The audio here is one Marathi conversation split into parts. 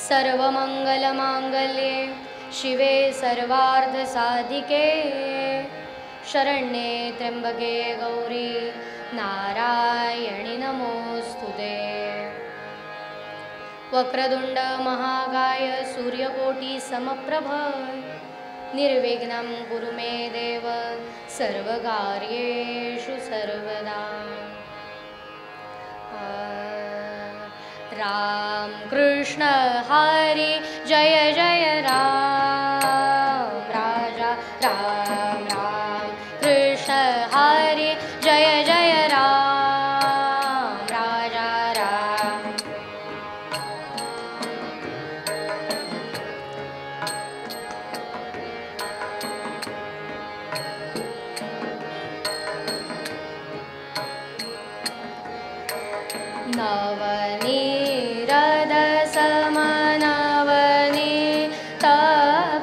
सर्वमंगलमांगल्ये शिवे सर्वार्धसाधिके शरण्ये त्र्यंबके गौरी नारायणी नमोस्तुते। वक्रतुंड महाकाय सूर्यकोटि समप्रभ निर्विघ्नं कुरु मे देव सर्वकार्येषु सर्वदा। राम कृष्ण हरि जय जय राम राजा राम राम कृष्ण हरि जय जय राम राजा राम। नवनीरद समनवनीत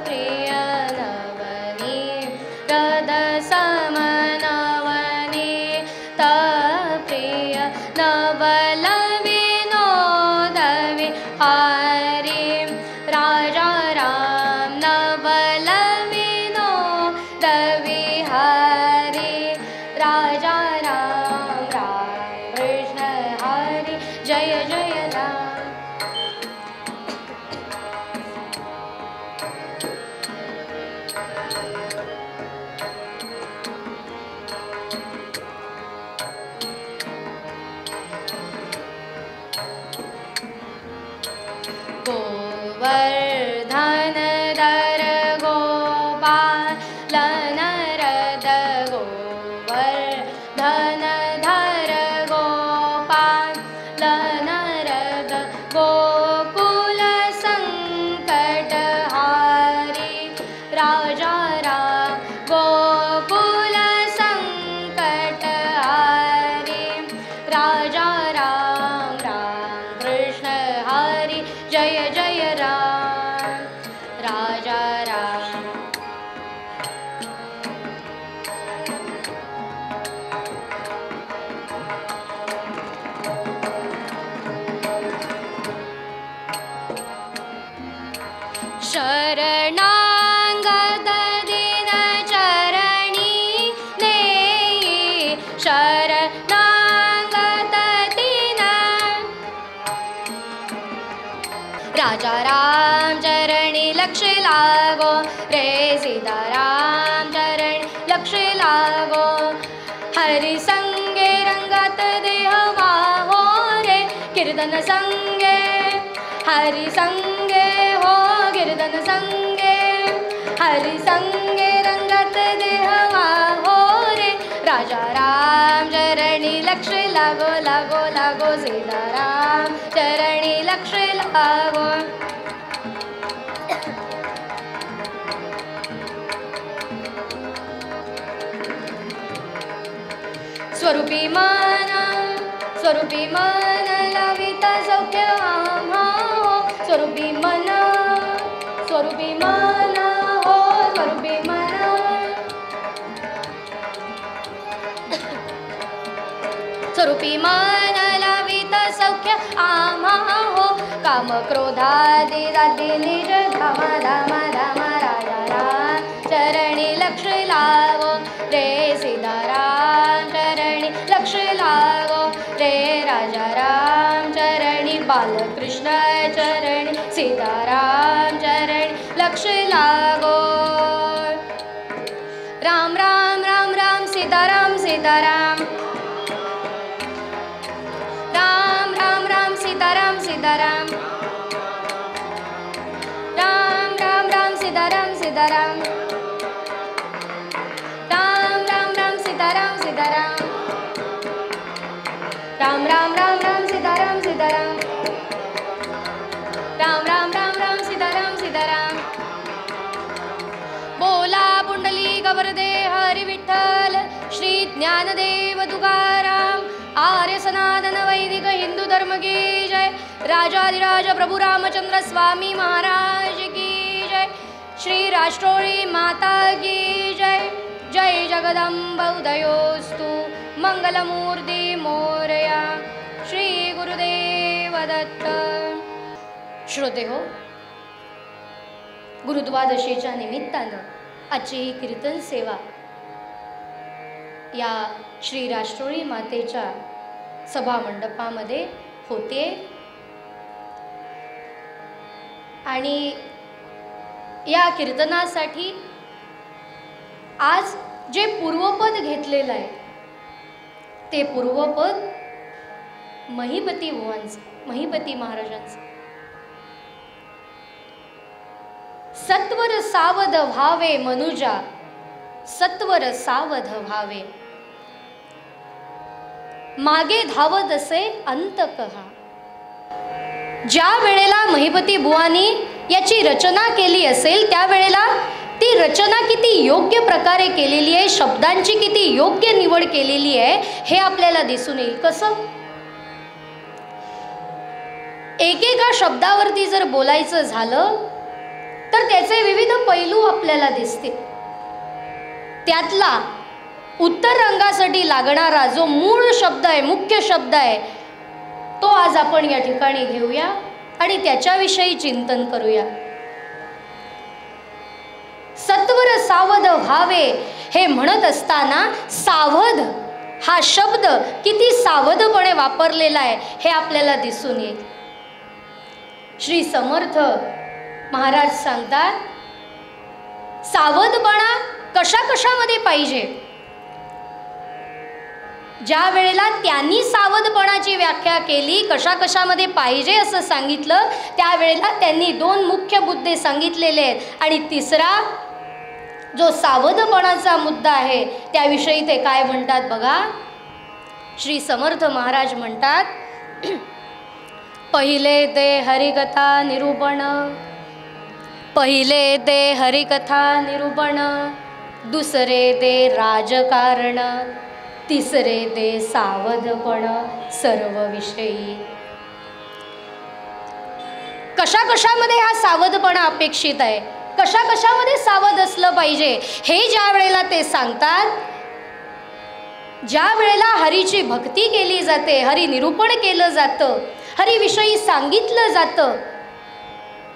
प्रिय नवनीरद समनवनीत प्रिय नवल विनोद विहारी राजा राम नवल विनोद विहारी राजा राम राम कृष्ण हरि जय जय राम। गोवर्धन दर गोपाल नरद गोवर्धन धर गोपाल नरद गोकुल संकट हारी राजा राम गोकुल संकट हारी राजा राम राम कृष्ण हरि जय जय राम राजा राम। शरणागत दीन चरणी नेई शरणागत दीन राजा राम चरणी लक्ष लागो रे सीताराम चरणी लक्ष लागो हरि संगे रंगत देह वाहो रे कीर्तन संगे हरि संगे हो कीर्तन संगे हरि संगे रंगत देह वाहो रे राजा राम चरणी लक्ष लागो लागो लागो सीताराम चरणी लक्ष लागो। स्वरूपी मन लाविता सौख्य आम्हा हो स्वरूपी मन हो स्वरूपी मन स्वरूपी मन लाविता सौख्य आम्हा हो काम क्रोधादि दादी निज धाम धाम धाम राजा राम चरणी लक्ष लागो रे सीताराम चरणी लक्ष लागो रे राजा राम चरणी बालकृष्ण चरणी सीताराम चरणी लक्ष लागो। राम राम राम राम सीताराम सीताराम राम राम राम सीताराम सीताराम राम राम राम सीताराम सीताराम राम राम राम सीताराम सीताराम राम राम राम राम सीताराम सीताराम राम राम राम राम सीताराम सीताराम। बोला पुंडलिक वरदे हरि विठ्ठल श्री ज्ञानदेव तुकाराम आर्य सनातन वैदिक हिंदू धर्म की जय। राजाधिराज प्रभु रामचंद्र स्वामी महाराज की जय। श्री राष्ट्रोळी माता की जय। जय जगदंब उदयोस्तु मंगलमूर्ती मोरया श्री गुरुदेव दत्त। श्रोते हो, गुरुद्वादशीच्या निमित्तानं आजची ही कीर्तन सेवा या श्री राष्ट्रोळी मातेच्या सभा मंडपामध्ये होते आणि या कीर्तनासाठी आज जे पूर्वपद घेतलेलं आहे ते पूर्वपद महिपती बुवांचं, महिपती महाराजांचं. सत्वर सावध व्हावे मनुजा, सत्वर सावध व्हावे, मागे धावत असे अंत कहा. ज्या वेळेला महिपती बुवांनी याची रचना केली असेल त्यावेळेला ती रचना किती योग्य प्रकारे केलेली आहे, शब्दांची किती योग्य निवड केलेली आहे हे आपल्याला दिसून येईल. कसं? एकेका शब्दावरती जर बोलायचं झालं तर त्याचे विविध पैलू आपल्याला दिसतील. त्यातला उत्तर रंगासाठी लागणारा जो मूळ शब्द आहे, मुख्य शब्द आहे, तो आज आपण या ठिकाणी घेऊया आणि त्याच्याविषयी चिंतन करूया. सत्वर सावध व्हावे हे म्हणत असताना सावध हा शब्द किती सावधपणे वापरलेला आहे हे आपल्याला दिसून येईल. श्री समर्थ महाराज सांगतात, सावधपणा कशा कशामध्ये पाहिजे. ज्या वेळेला त्यांनी सावधपणाची व्याख्या केली, कशा कशामध्ये पाहिजे असं सांगितलं, त्यावेळेला त्यांनी दोन मुख्य मुद्दे सांगितलेले आहेत आणि तिसरा जो सावधपणाचा मुद्दा आहे त्याविषयी ते काय म्हणतात बघा. श्री समर्थ महाराज म्हणतात, पहिले ते हरिकथा निरूपण, पहिले ते हरिकथा निरूपण, दुसरे ते राजकारण, तिसरे ते सावधपण सर्व विषयी. कशा कशामध्ये हा सावधपणा अपेक्षित आहे, कशा कशामध्ये सावध असलं पाहिजे हे ज्या वेळेला ते सांगतात, ज्या वेळेला हरीची भक्ती केली जाते, हरी निरूपण केलं जातं, हरीविषयी सांगितलं जातं,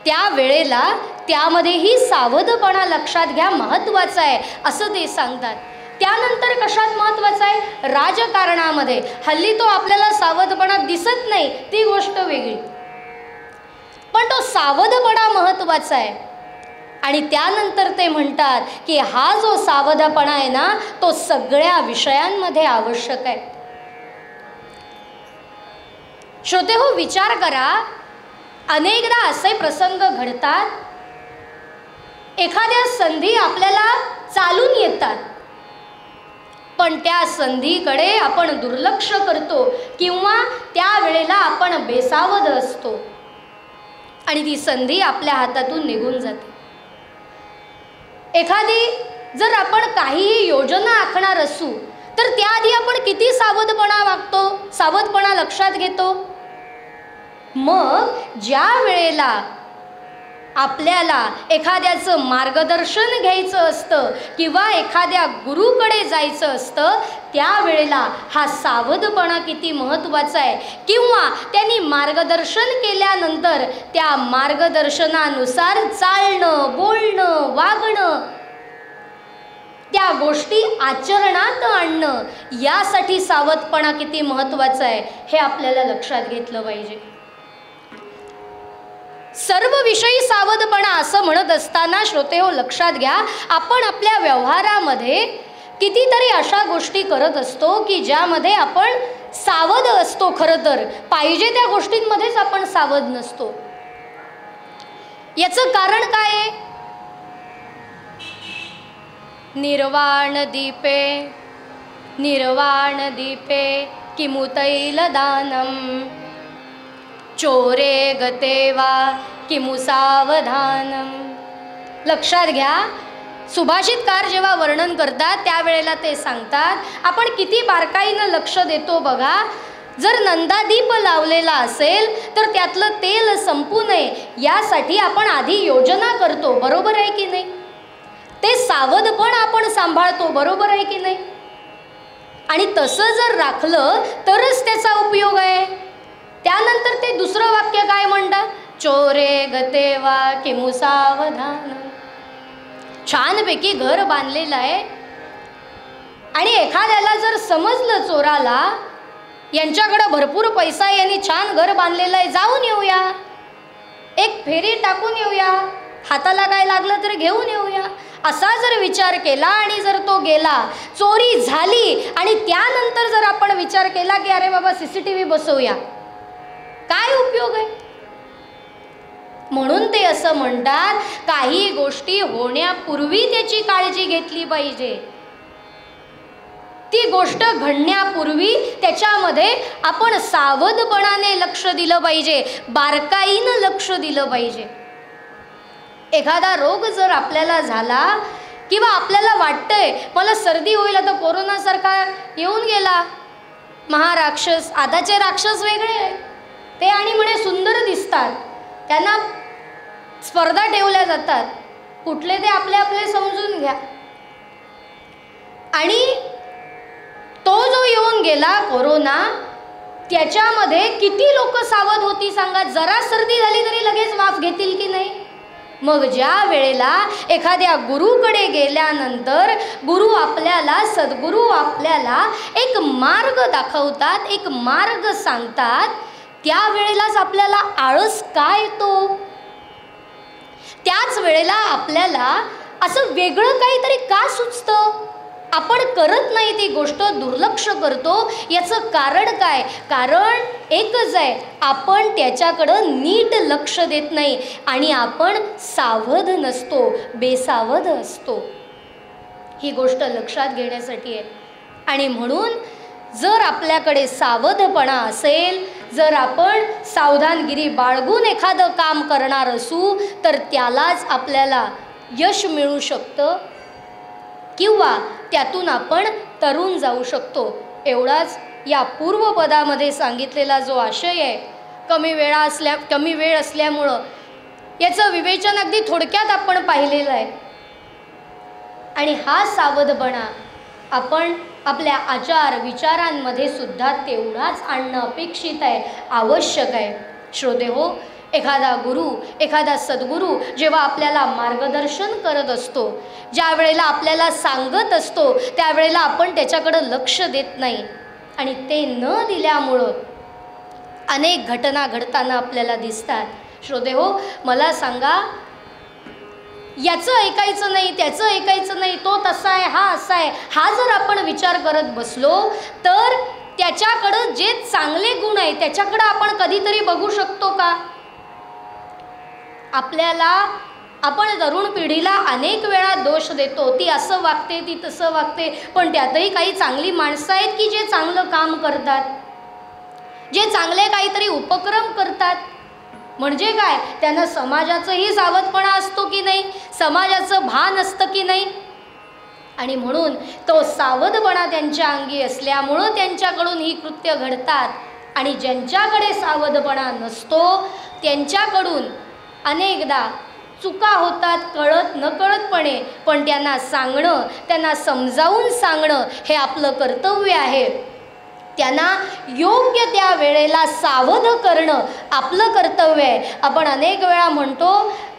त्या वेळेला त्यामध्येही सावधपणा लक्षात घ्या, महत्त्वाचा आहे असं ते सांगतात. त्यानंतर कशात महत्त्वाचं आहे? राजकारणामध्ये. हल्ली तो आपल्याला सावधपणा दिसत नाही ती गोष्ट वेगळी, पण तो सावधपणा महत्त्वाचा आहे. आणि त्यानंतर ते म्हणतात की हा जो सावधपणा आहे ना तो सगळ्या विषयांमध्ये आवश्यक आहे. श्रोते हो, विचार करा, अनेकदा असे प्रसंग घडतात, एखाद्या संधी आपल्याला चालून येतात पण त्या संधीकडे आपण दुर्लक्ष करतो किंवा त्यावेळेला आपण बेसावध असतो आणि ती संधी आपल्या हातातून निघून जाते. एखादी जर आपण काहीही योजना आखणार असू तर त्याआधी आपण किती सावधपणा वागतो, सावधपणा लक्षात घेतो. मग ज्या वेळेला आपल्याला एखाद्याचं मार्गदर्शन घ्यायचं असतं किंवा एखाद्या गुरुकडे जायचं असतं त्यावेळेला हा सावधपणा किती महत्त्वाचा आहे. किंवा त्यांनी मार्गदर्शन केल्यानंतर त्या मार्गदर्शनानुसार चालणं, बोलणं, वागणं, त्या गोष्टी आचरणात आणणं, यासाठी सावधपणा किती महत्त्वाचा आहे हे आपल्याला लक्षात घेतलं पाहिजे. सर्व विषयी सावधपणा असं म्हणत असताना श्रोते हो, लक्षात घ्या, आपण आपल्या व्यवहारामध्ये कितीतरी अशा गोष्टी करत असतो की ज्यामध्ये आपण सावध असतो. खरं तर पाहिजे त्या गोष्टींमध्येच आपण सावध नसतो. याचं कारण काय आहे? निर्वाण दीपे, निर्वाण दीपे किमुतैलदानम, चोरे गते वा किमु सावधानम. लक्षात घ्या, सुभाषितकार जेव्हा वर्णन करतात त्यावेळेला ते सांगतात, आपण किती बारकाईनं लक्ष देतो बघा. जर नंदादीप लावलेला असेल तर त्यातलं तेल संपू नये यासाठी आपण आधी योजना करतो, बरोबर आहे की नाही? ते सावधपण आपण सांभाळतो, बरोबर आहे की नाही? आणि तसं जर राखलं तरच त्याचा उपयोग आहे. त्यानंतर ते दुसरं वाक्य काय म्हणतात? चोरे गते वा किमु सावधान. छानपैकी घर बांधलेलं आहे आणि एखाद्याला जर समजलं चोराला यांच्याकडे भरपूर पैसा आहे, यांनी छान घर बांधलेलं आहे, जाऊन येऊया, एक फेरी टाकून येऊया, हाताला काय लागलं तर घेऊन येऊया, असा जर विचार केला आणि जर तो गेला, चोरी झाली आणि त्यानंतर जर आपण विचार केला की अरे बाबा CCTV बसवूया, काय उपयोग आहे? म्हणून ते असं म्हणतात काही गोष्टी होण्यापूर्वी त्याची काळजी घेतली पाहिजे. ती गोष्ट घडण्यापूर्वी त्याच्यामध्ये आपण सावधपणाने लक्ष दिलं पाहिजे, बारकाईनं लक्ष दिलं पाहिजे. एखादा रोग जर आपल्याला झाला किंवा आपल्याला वाटतंय मला सर्दी होईल, आता कोरोनासारखा येऊन गेला, महाराक्षस, आताचे राक्षस वेगळे आहे ते, आणि म्हणे सुंदर दिसतात, त्यांना स्पर्धा ठेवल्या जातात, कुठले ते आपले आपले समजून घ्या. आणि तो जो येऊन गेला कोरोना, त्याच्यामध्ये किती लोक सावध होती सांगा? जरा सर्दी झाली तरी लगेच वाफ घेतील की नाही? मग ज्या वेळेला एखाद्या गुरुकडे गेल्यानंतर गुरु आपल्याला, सद्गुरू आपल्याला एक मार्ग दाखवतात, एक मार्ग सांगतात, त्यावेळेलाच आपल्याला आळस काय येतो? त्याच वेळेला आपल्याला असं वेगळं काहीतरी का सुचतं? आपण करत नाही ती गोष्ट, दुर्लक्ष करतो. याचं कारण काय? कारण एकच आहे, आपण त्याच्याकडं नीट लक्ष देत नाही आणि आपण सावध नसतो, बेसावध असतो. ही गोष्ट लक्षात घेण्यासाठी आहे. आणि म्हणून जर आपल्याकडे सावधपणा असेल, जर आपण सावधानगिरी बाळगून एखादं काम करणार असू तर त्यालाच आपल्याला यश मिळू शकतं किंवा त्यातून आपण तरुण जाऊ शकतो. एवढाच या पूर्वपदामध्ये सांगितलेला जो आशय आहे, कमी वेळ असल्यामुळं याचं विवेचन अगदी थोडक्यात आपण पाहिलेलं आहे. आणि हा सावधपणा आपण आपल्या आचार विचारांमध्ये सुद्धा तेवढाच आणणं अपेक्षित आहे, आवश्यक आहे. श्रोते हो, एखादा गुरु, एखादा सद्गुरू जेव्हा आपल्याला मार्गदर्शन करत असतो, ज्या वेळेला आपल्याला सांगत असतो, त्यावेळेला आपण त्याच्याकडं लक्ष देत नाही आणि ते न दिल्यामुळं अनेक घटना घडताना आपल्याला दिसतात. श्रोते हो, मला सांगा, याचं ऐकायचं नाही, त्याचं ऐकायचं नाही, तो तसा आहे, हा असा आहे, हा जर आपण विचार करत बसलो तर त्याच्याकडं जे चांगले गुण आहे त्याच्याकडं आपण कधीतरी बघू शकतो का? आपण तरुण पिढीला अनेक वेळा दोष देतो, ती असं वागते, ती तसं वागते, पण त्यातही काही चांगली माणसं आहेत की जे चांगलं काम करतात, जे चांगले काहीतरी उपक्रम करतात. म्हणजे काय, त्यांना समाजाचंही सावधपणा असतो की नाही, समाजाचं भान असतं की नाही. आणि म्हणून तो सावधपणा त्यांच्या अंगी असल्यामुळं त्यांच्याकडून ही कृत्य घडतात. आणि ज्यांच्याकडे सावधपणा नसतो त्यांच्याकडून अनेकदा चुका होतात, कळत नकळतपणे, पण त्यांना सांगणं, त्यांना समजावून सांगणं हे आपलं कर्तव्य आहे. त्यांना योग्य त्या वेळेला सावध करणं आपलं कर्तव्य आहे. आपण अनेक वेळा म्हणतो,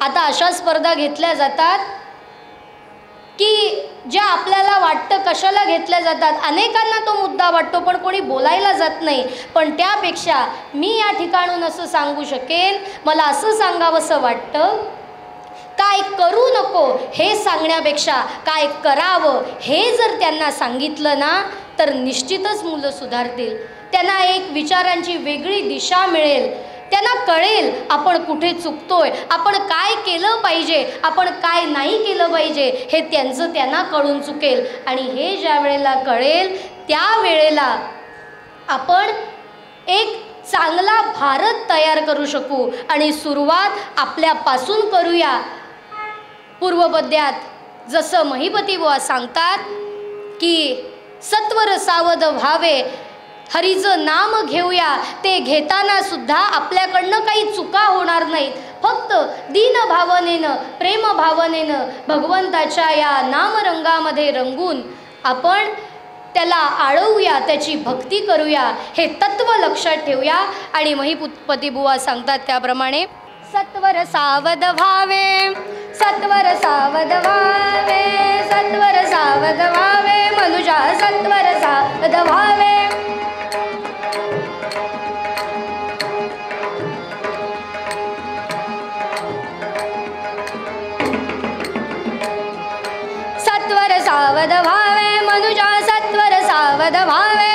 आता अशा स्पर्धा घेतल्या जातात की ज्या आपल्याला वाटतं कशाला घेतल्या जातात, अनेकांना तो मुद्दा वाटतो पण कोणी बोलायला जात नाही. पण त्यापेक्षा मी या ठिकाणून असं सांगू शकेन, मला असं सांगावंसं वाटतं, काय करू नको हे सांगण्यापेक्षा काय करावं हे जर त्यांना सांगितलं ना तर निश्चितच मुलं सुधारतील. त्यांना एक विचारांची वेगळी दिशा मिळेल, त्यांना कळेल आपण कुठे चुकतोय, आपण काय केलं पाहिजे, आपण काय नाही केलं पाहिजे, हे त्यांना कळून चुकेल. आणि हे ज्या वेळेला कळेल त्यावेळेला आपण एक चांगला भारत तयार करू शकू. आणि सुरुवात आपल्यापासून करूया. पूर्वपद्यात जसं महिपती बुवा सांगतात की सत्वर सावध व्हावे, हरीचं नाम घेऊया, ते घेताना सुद्धा आपल्याकडनं काही चुका होणार नाहीत. फक्त दीनभावनेनं, प्रेमभावनेनं भगवंताच्या या नामरंगामध्ये रंगून आपण त्याला आळवूया, त्याची भक्ती करूया, हे तत्व लक्षात ठेवूया. आणि महिपती बुवा सांगतात त्याप्रमाणे सत्वर सावध व्हावे, सत्वर सावध व्हावे, सत्वर सावध व्हावे, मनुजा सत्वर सावध व्हावे. सत्वर सावध व्हावे, मनुजा सत्वर सावध व्हावे.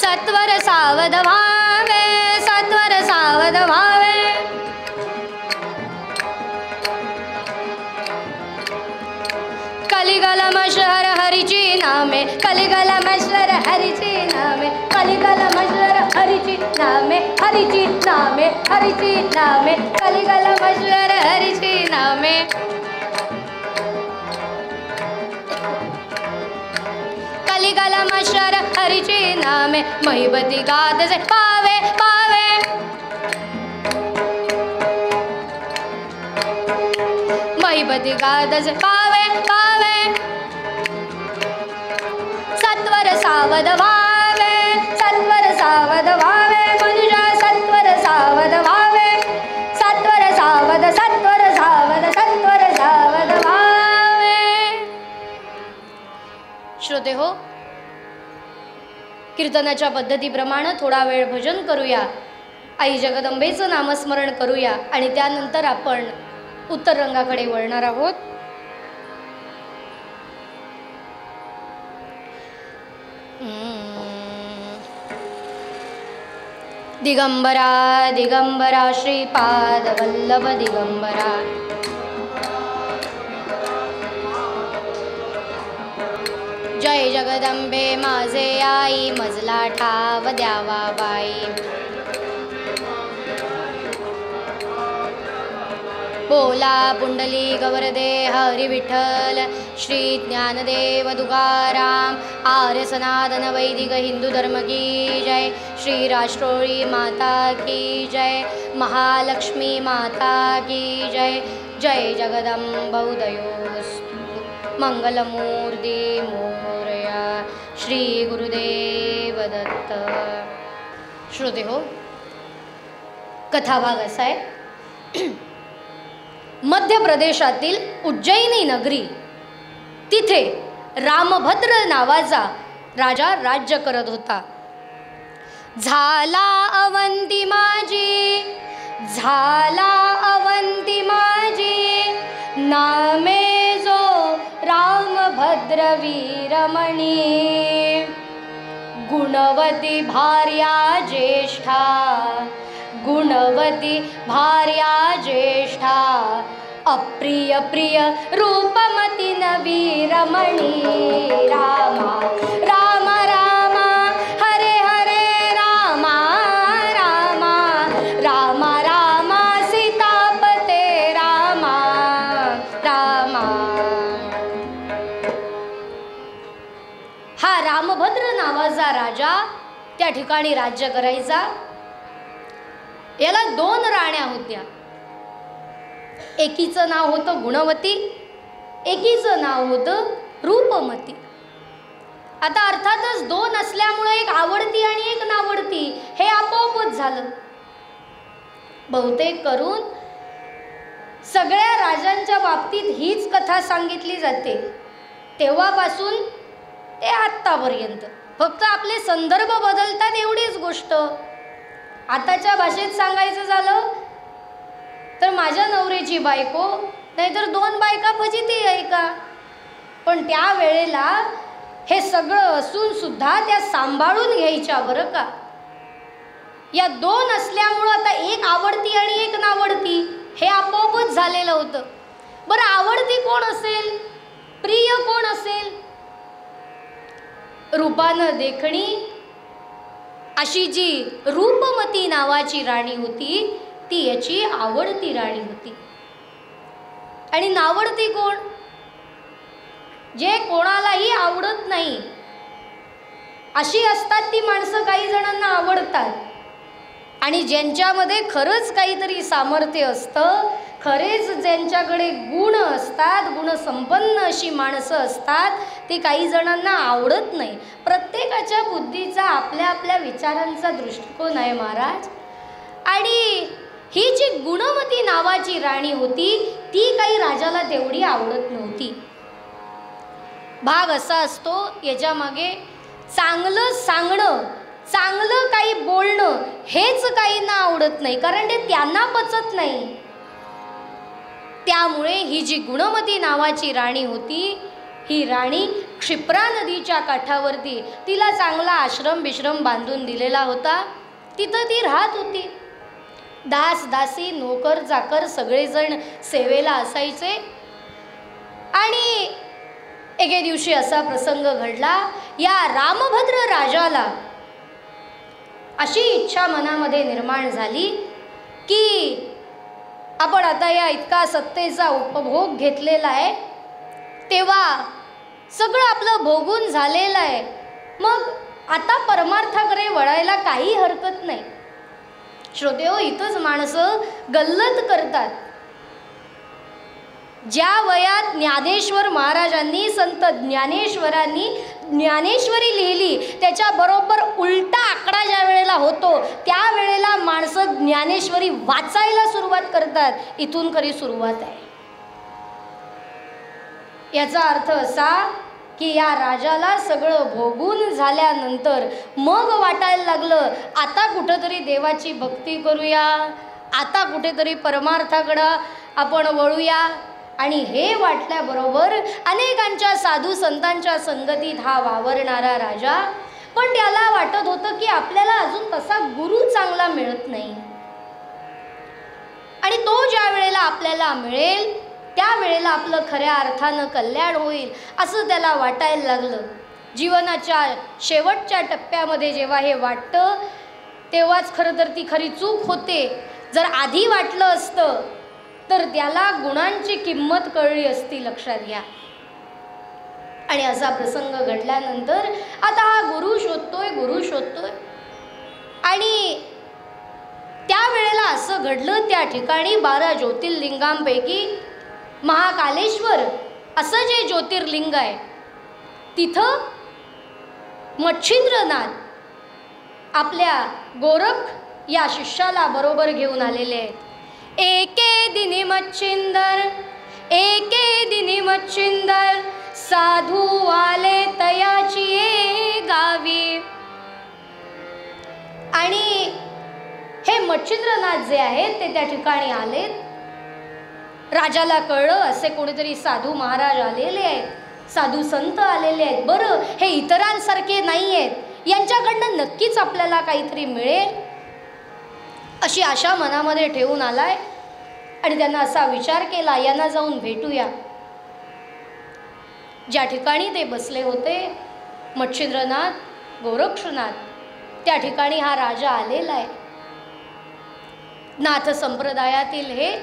सत्वर सावध व्हावे, सत्वर सावध व्हावे. कलिगलमश्वर हरिची नामे, कलिगलमश्वर हरिची नामे, कलिगलमश्वर हरिची नामे, हरिची नामे, हरिची नामे, कलिगलमश्वर हरिची नामे. कलिगलमश्वर हरिची नामे, महिबती गाद से पावे पावे. महिबती गाद से पावे पावे. सत्वर सावध व्हावे, सत्वर सावध व्हावे, मनुजा सत्वर सावध व्हावे. सत्वर सावध, सत्वर सावध, सत्वर सावध व्हावे. श्रोते हो, कीर्तनाच्या पद्धतीप्रमाणे थोडा वेळ भजन करूया, आई जगदंबेचं नामस्मरण करूया आणि त्यानंतर आपण उत्तर रंगाकडे वळणार आहोत. दिगंबरा दिगंबरा श्रीपाद वल्लभ दिगंबरा. जय जगदंबे माझे आई, मजला ठाव द्यावा बाई. बोला पुंडली गवरदे हरी विठ्ठल, श्री ज्ञानदेव तुकाराम, आर्य सनातन वैदिक हिंदू धर्म की जय. श्री राष्ट्रोळी माता की जय, महालक्ष्मी माता की जय. जय जगदंबोदयोस्तु, मंगलमूर्ती मोरया, श्री गुरुदेव दत्त. श्रोते हो, कथाभाग असा आहे. मध्य प्रदेशातील उज्जैनी नगरी, तिथे रामभद्र नावाचा राजा राज्य करत होता. झाला अवंती माझी, झाला अवंती माझी, नामे जो रामभद्र वीरमणी. गुणवती भार्या ज्येष्ठा, गुणवती भार्या ज्येष्ठा, अप्रिय प्रिय रूपमती वीरमणी. रामा राम राम हरे हरे, रामा रामा राम राम सीतापते, रामा रामा. हा रामभद्र नावाचा राजा त्या ठिकाणी राज्य करायचा. याला 2 राण्या होत्या. एकीचं नाव होतं गुणवती, एकीचं नाव होतं रूपमती. आता अर्थातच 2 असल्यामुळे एक आवडती आणि एक नावडती हे आपोआपच झालं. बहुतेक करून सगळ्या राजांच्या बाबतीत हीच कथा सांगितली जाते, तेव्हापासून ते आत्तापर्यंत. फक्त आपले संदर्भ बदलतात एवढीच गोष्ट. आताच्या भाषेत सांगायचं झालं तर माझ्या नवऱ्याची बायको, नाहीतर 2 बायका फजिती आहे का. पण त्या वेळेला हे सगळं असून सुद्धा त्या सांभाळून घ्यायच्या बरं का. या 2 असल्यामुळं आता एक आवडती आणि एक नावडती हे आपोआपच झालेलं होतं. बरं, आवडती कोण असेल, प्रिय कोण असेल? रूपानं देखणी अशी जी रूपमती नावाची राणी होती ती याची आवडती राणी होती. आणि नावडती कोण? जे कोणालाही आवडत नाही अशी असतात ती माणसं काही जणांना आवडतात, आणि ज्यांच्यामध्ये खरंच काहीतरी सामर्थ्य असतं, खरेच ज्यांच्याकडे गुण असतात, गुणसंपन्न अशी माणसं असतात, ती काही जणांना आवडत नाही. प्रत्येकाच्या बुद्धीचा आपल्या आपल्या विचारांचा दृष्टिकोन आहे महाराज. आणि ही जी गुणवती नावाची राणी होती ती काही राजाला तेवढी आवडत नव्हती. भाग असा असतो याच्यामागे, चांगलं सांगणं, चांगलं काही बोलणं हेच काहींना आवडत नाही, कारण ते त्यांना पचत नाही. त्यामुळे ही जी गुणवती नावाची राणी होती, ही राणी क्षिप्रा नदीच्या काठावरती तिला चांगला आश्रम बिश्रम बांधून दिलेला होता. तिथं ती राहत होती. दास दासी नोकर चाकर सगळेजण सेवेला असायचे. आणि एके दिवशी असा प्रसंग घडला, या रामभद्र राजाला अशी इच्छा मनामध्ये निर्माण झाली की आपण आता या इतका सत्तेचा उपभोग घेतलेला आहे, तेव्हा सगळं आपलं भोगून झालेलं आहे, मग आता परमार्थाकडे वळायला काही हरकत नाही. श्रोतेहो, इथंच माणसं गल्लत करतात. ज्या वयात ज्ञानेश्वर महाराजांनी, संत ज्ञानेश्वरांनी ज्ञानेश्वरी लिहिली त्याच्याबरोबर उलटा आकडा ज्या वेळेला होतो त्यावेळेला माणसं ज्ञानेश्वरी वाचायला सुरुवात करतात. इथून खरी सुरुवात आहे. याचा अर्थ असा की या राजाला सगळं भोगून झाल्यानंतर मग वाटायला लागलं आता कुठंतरी देवाची भक्ती करूया, आता कुठेतरी परमार्थाकडं आपण वळूया. आणि हे वाटल्याबरोबर अनेकांच्या साधू संतांच्या संगतीत हा वावरणारा राजा, पण त्याला वाटत होतं की आपल्याला अजून तसा गुरु चांगला मिळत नाही, आणि तो ज्या वेळेला आपल्याला मिळेल त्यावेळेला आपलं खऱ्या अर्थानं कल्याण होईल असं त्याला वाटायला लागलं. जीवनाच्या शेवटच्या टप्प्यामध्ये जेव्हा हे वाटतं तेव्हाच खरं तर ती खरी चूक होते. जर आधी वाटलं असतं तर त्याला गुणांची किंमत कळली असती, लक्षात घ्या. आणि असा प्रसंग घडल्यानंतर आता हा गुरु शोधतोय आणि त्यावेळेला असं घडलं, त्या ठिकाणी 12 ज्योतिर्लिंगांपैकी महाकालेश्वर असं जे ज्योतिर्लिंग आहे तिथं मच्छिंद्रनाथ आपल्या गोरख या शिष्याला बरोबर घेऊन आलेले आहेत. एके दिनी मच्छिंदर साधू आले तयाची गावी. आणि हे मच्छिंद्रनाथ जे आहेत ते त्या ठिकाणी आलेत. राजाला कळलं असे कोणीतरी साधू महाराज आलेले आहेत, साधू संत आलेले आहेत. बरं, हे इतरांसारखे नाही आहेत, यांच्याकडनं नक्कीच आपल्याला काहीतरी मिळेल अशी आशा मनामध्ये ठेवून आलाय. आणि त्यांना असा विचार केला, यांना जाऊन भेटूया. ज्या ठिकाणी ते बसले होते मच्छिंद्रनाथ, गोरक्षनाथ, त्या ठिकाणी हा राजा आलेला आहे, नाथ संप्रदायातील हे.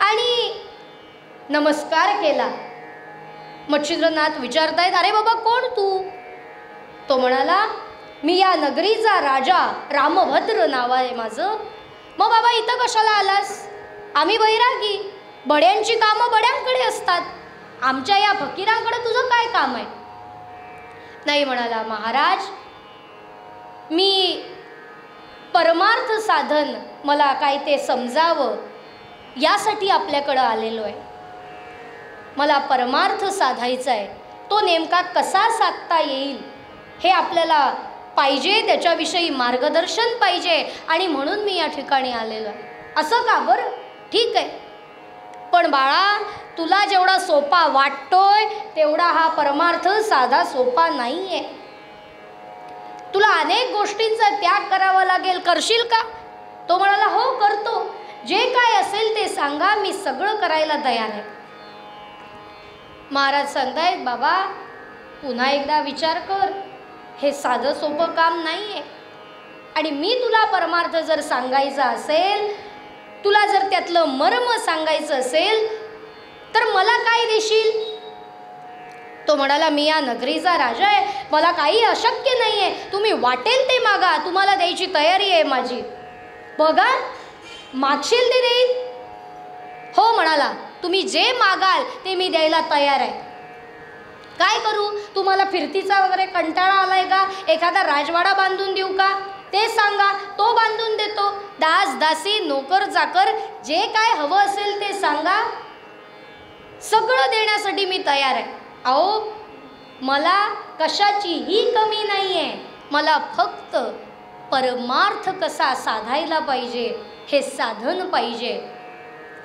आणि नमस्कार केला. मच्छिंद्रनाथ विचारतायत, अरे बाबा कोण तू? तो म्हणाला, मी या नगरीचा राजा रामभद्र नाव आहे माझं. मग बाबा इथं कशाला आलास? आम्ही बैरागी, बड्यांची कामं बड्यांकडे असतात, आमच्या या फकीरांकडे तुझं काय काम आहे? नाही म्हणाला, महाराज मी परमार्थ साधन मला काय ते समजावं यासाठी आपल्याकडं आलेलो आहे. मला परमार्थ साधायचा आहे, तो नेमका कसा साधता येईल हे आपल्याला पाहिजे, त्याच्याविषयी मार्गदर्शन पाहिजे, आणि म्हणून मी या ठिकाणी आलेलो आहे. असं का? बरं ठीक आहे, पण बाळा तुला जेवढा सोपा वाटतोय तेवढा हा परमार्थ साधा सोपा नाही आहे. तुला अनेक गोष्टींचा त्याग करावा लागेल, करशील का? तो म्हणाला, हो करतो, जे काय असेल ते सांगा, मी सगळं करायला तयार आहे. महाराज सांगतायत, बाबा पुन्हा एकदा विचार कर, हे साधं सोपं काम नाही आहे. आणि मी तुला परमार्थ जर सांगायचा असेल, तुला जर त्यातलं मर्म सांगायचं असेल तर मला काय देशील? तो म्हणाला, मी या नगरीचा राजा आहे, मला काही अशक्य नाही आहे, तुम्ही वाटेल ते मागा, तुम्हाला द्यायची तयारी आहे माझी. बघा, मागशील ते देईल. हो म्हणाला, तुम्ही जे मागाल ते मी द्यायला तयार आहे. काय करू, तुम्हाला फिरतीचा वगैरे कंटाळा आलाय का? एखादा राजवाडा बांधून देऊ का? ते सांगा, तो बांधून देतो. दास दासी नोकर चाकर जे काय हवं असेल ते सांगा, सगळं देण्यासाठी मी तयार आहे. अहो, मला कशाचीही कमी नाही आहे, मला फक्त परमार्थ कसा साधायला पाहिजे हे साधन पाहिजे,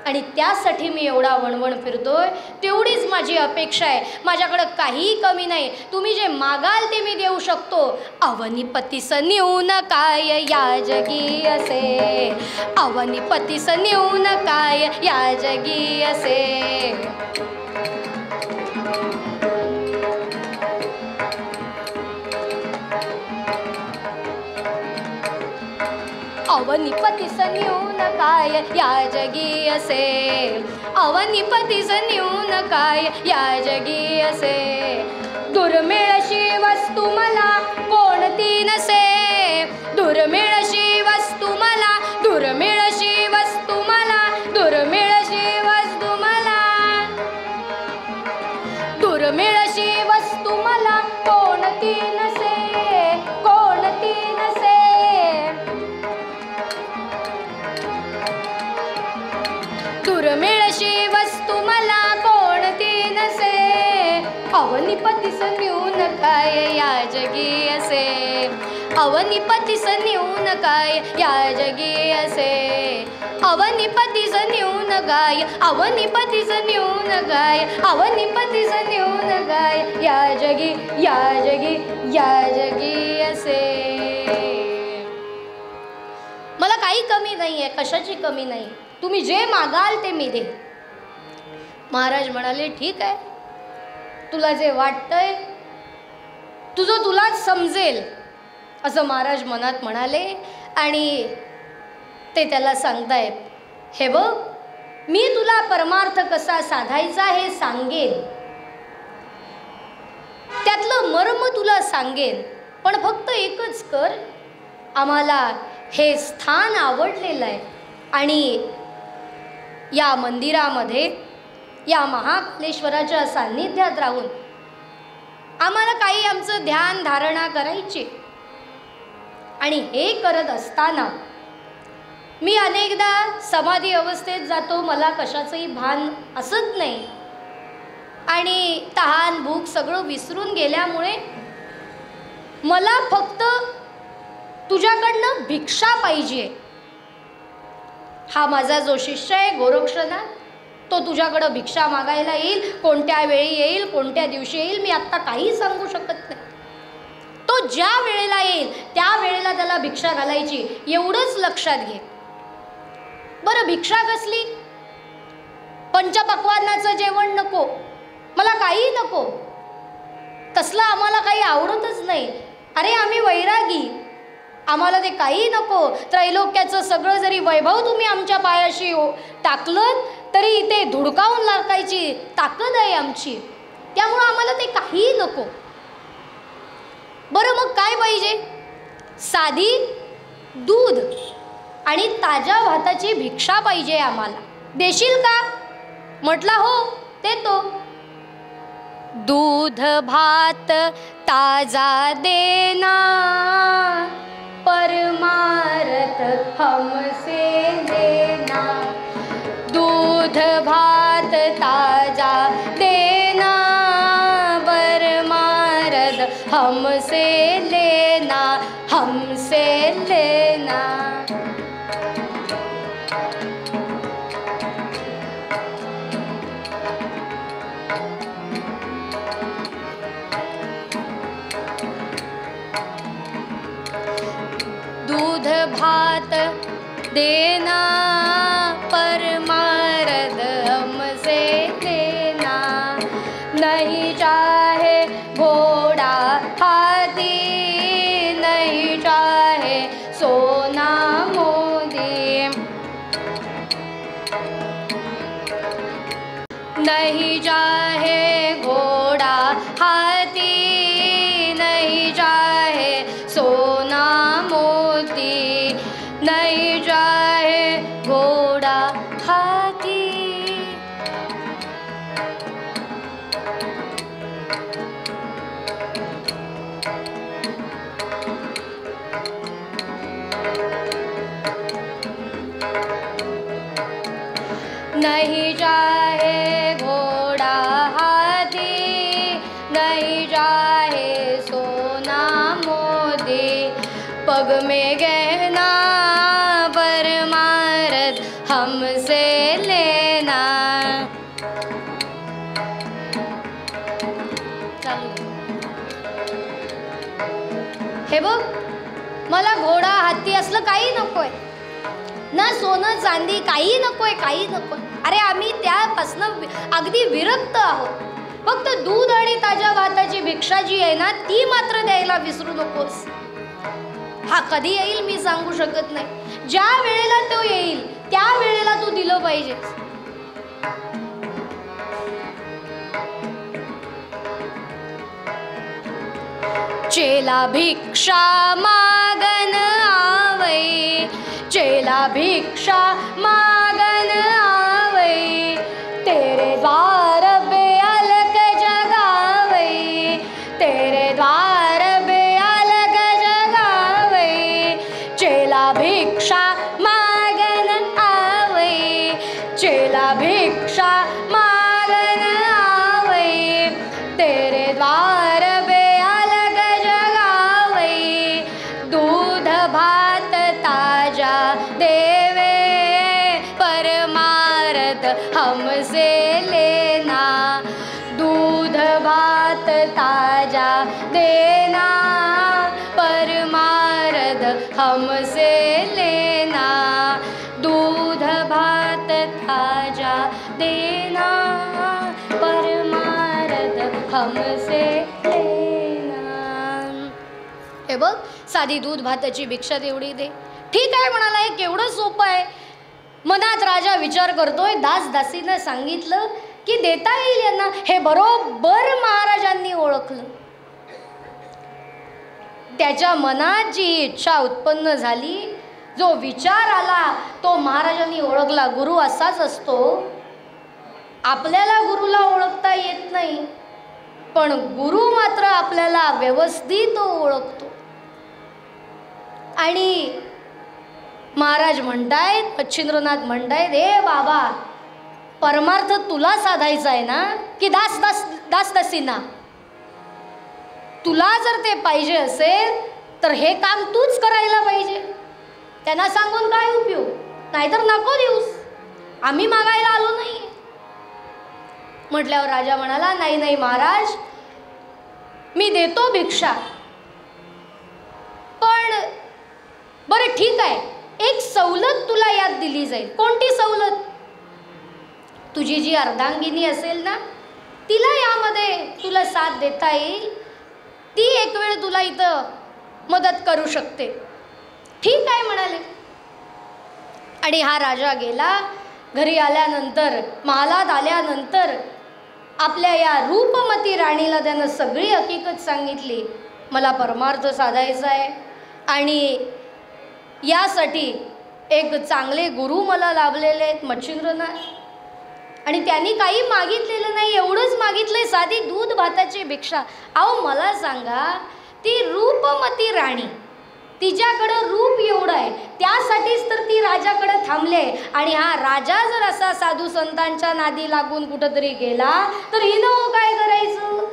आणि त्यासाठी मी एवढा वणवण फिरतोय. तेवढीच माझी अपेक्षा आहे, माझ्याकडं काहीही कमी नाही. तुम्ही जे मागाल ते मी देऊ शकतो. अवनीपतीस न्यून काय या जगी असे, अवनीपतीस न्यून काय या जगी असे. अवनीपतीस न्यून काय या जगी असे, अवनीपतीस न्यून काय या जगी असे. दुर्मिळशी वस्तू मला कोणती नसे, दुर्मिळशी वस्तू मला, दुर्मिळशी वस्तू मला, दुर्मिळशी वस्तू मला, दुर्मिळशी वस्तू मला कोणती नसे, कोणती नसे. दुर्मिळशी वस्तू मला कोणती नसे, अवनीपतीस न्यून काय या जगी असे, अवनीपतीस न्यून काय या जगी असे. अवनीपतीस न्यून काय, अवनीपतीस न्यून काय, अवनीपतीस न्यून काय या जगी, या जगी, या जगी असे. मला काही कमी नाही आहे, कशाची कमी नाही, तुम्ही जे मागाल ते मी दे. महाराज म्हणाले, ठीक आहे, तुला जे वाटतंय तुझं तुलाच समजेल, असं महाराज मनात म्हणाले. आणि ते त्याला सांगतायत, हे बघ, मी तुला परमार्थ कसा साधायचा हे सांगेन, त्यातलं मर्म तुला सांगेन, पण फक्त एकच कर, आम्हाला हे स्थान आवडलेलं आहे आणि या मंदिरामध्ये या महाकालेश्वराच्या सान्निध्यात राहून आम्हाला काही आमचं ध्यान धारणा करायची. आणि हे करत असताना मी अनेकदा समाधी अवस्थेत जातो, मला कशाचंही भान असत नाही, आणि तहान भूक सगळं विसरून गेल्यामुळे मला फक्त तुझ्याकडनं भिक्षा पाहिजे. हा माझा जो शिष्य आहे गोरक्षनाथ, तो तुझ्याकडं भिक्षा मागायला येईल, कोणत्या वेळी येईल, कोणत्या दिवशी येईल, मी आत्ता काही सांगू शकत नाही. तो ज्या वेळेला येईल त्या वेळेला त्याला भिक्षा घालायची, एवढंच लक्षात घे. बरं, भिक्षा कसली? पंचपक्वान्नाचं जेवण नको, मला काही नको, तसलं आम्हाला काही आवडतच नाही. अरे, आम्ही वैरागी, आम्हाला ते काही नको. त्रैलोक्याचं सगळं जरी वैभव तुम्ही आमच्या पायाशी टाकलं तरी इथे धुडकावून लागायची ताकद आहे आमची, त्यामुळं आम्हाला ते काही नको. बरं, मग काय पाहिजे? साधी दूध आणि ताज्या भाताची भिक्षा पाहिजे आम्हाला, देशील का? म्हटला, हो देतो. दूध भात ताजा देना, परमार्थ हमसे लेना. दूध भात ताजा देना, परमार्थ हमसे लेना, हमसे लेना. दूध भात देना, परमार्थ हमसे लेना. नहीं चाहे घोड़ा हाथी, नहीं चाहे सोना मोदी, नहीं चाहे घोड़ा हाती। नहीं जाए घोड़ा हाथी, नहीं जाए सोना मोदी, पग में गहना परमार्थ हमसे लेना। हे बघ, मला घोडा हाती असलं काही नकोय, ना सोनं चांदी काही नकोय, काही नकोय. अरे आम्ही त्यापासनं अगदी विरक्त आहोत. फक्त दूध आणि ताज्या भाताची भिक्षा जी आहे ना, ती मात्र द्यायला विसरू नकोस. हा कधी येईल मी सांगू शकत नाही. ज्या वेळेला तो येईल त्या वेळेला तू दिलं पाहिजे. चेला भिक्षा मागन आवै, चेला भिक्षा मागन आवै, तेरे द्वार पे अलग जगावै, तेरे द्वार पे अलग जगावै. चेला भिक्षा मागन आवै, चेला भिक्षा मागन आवै, तेरे द्वार पे अलग जगावै. दूध भात ताजा देवे परमार्थ हमसे लेना, दूध भात ताजा देना परमार्थ हमसे लेना, दूध भात ताजा देना परमार्थ हमसे लेना. हे बघ, साधी दूध भाताची भिक्षा तेवढी दे. ठीक आहे म्हणाला, हे केवढं सोपं आहे. मनात राजा विचार करतोय. दास दासीनं सांगितलं की देता येईल यांना. हे बरोबर महाराजांनी ओळखलं. त्याच्या मनात जी इच्छा उत्पन्न झाली, जो विचार आला, तो महाराजांनी ओळखला. गुरु असाच असतो. आपल्याला गुरुला ओळखता येत नाही, पण गुरु मात्र आपल्याला व्यवस्थित ओळखतो. आणि महाराज म्हणतायत, मच्छिंद्रनाथ म्हणतायत, हे बाबा, परमार्थ तुला साधायचा आहे ना, की दास दासींना? तुला जर ते पाहिजे असेल तर हे काम तूच करायला पाहिजे. त्यांना सांगून काय उपयोग? नाहीतर नको देऊस, आम्ही मागायला आलो नाही. म्हटल्यावर राजा म्हणाला, नाही नाही महाराज, मी देतो भिक्षा, पण बरं ठीक आहे, एक सवलत तुला यात दिली जाईल. कोणती सवलत? तुझी जी अर्धांगिनी असेल ना, तिला यामध्ये तुला साथ देता येईल. ती एक वेळ तुला इथं मदत करू शकते. ठीक आहे म्हणाले. आणि हा राजा गेला. घरी आल्यानंतर, महालात आल्यानंतर आपल्या या रूपमती राणीला त्यानं सगळी हकीकत सांगितली. मला परमार्थ साधायचा आहे आणि यासाठी एक चांगले गुरु मला लाभलेले आहेत, मच्छिंद्रनाथ. आणि त्यांनी काही मागितलेलं नाही, एवढंच मागितलंय, साधी दूध भाताची भिक्षा. अहो मला सांगा, ती रूपमती राणी, तिच्याकडं रूप एवढं आहे, त्यासाठीच तर ती राजाकडे थांबले. आणि हा राजा जर असा साधू संतांच्या नादी लागून कुठंतरी गेला तर हिनं काय करायचं?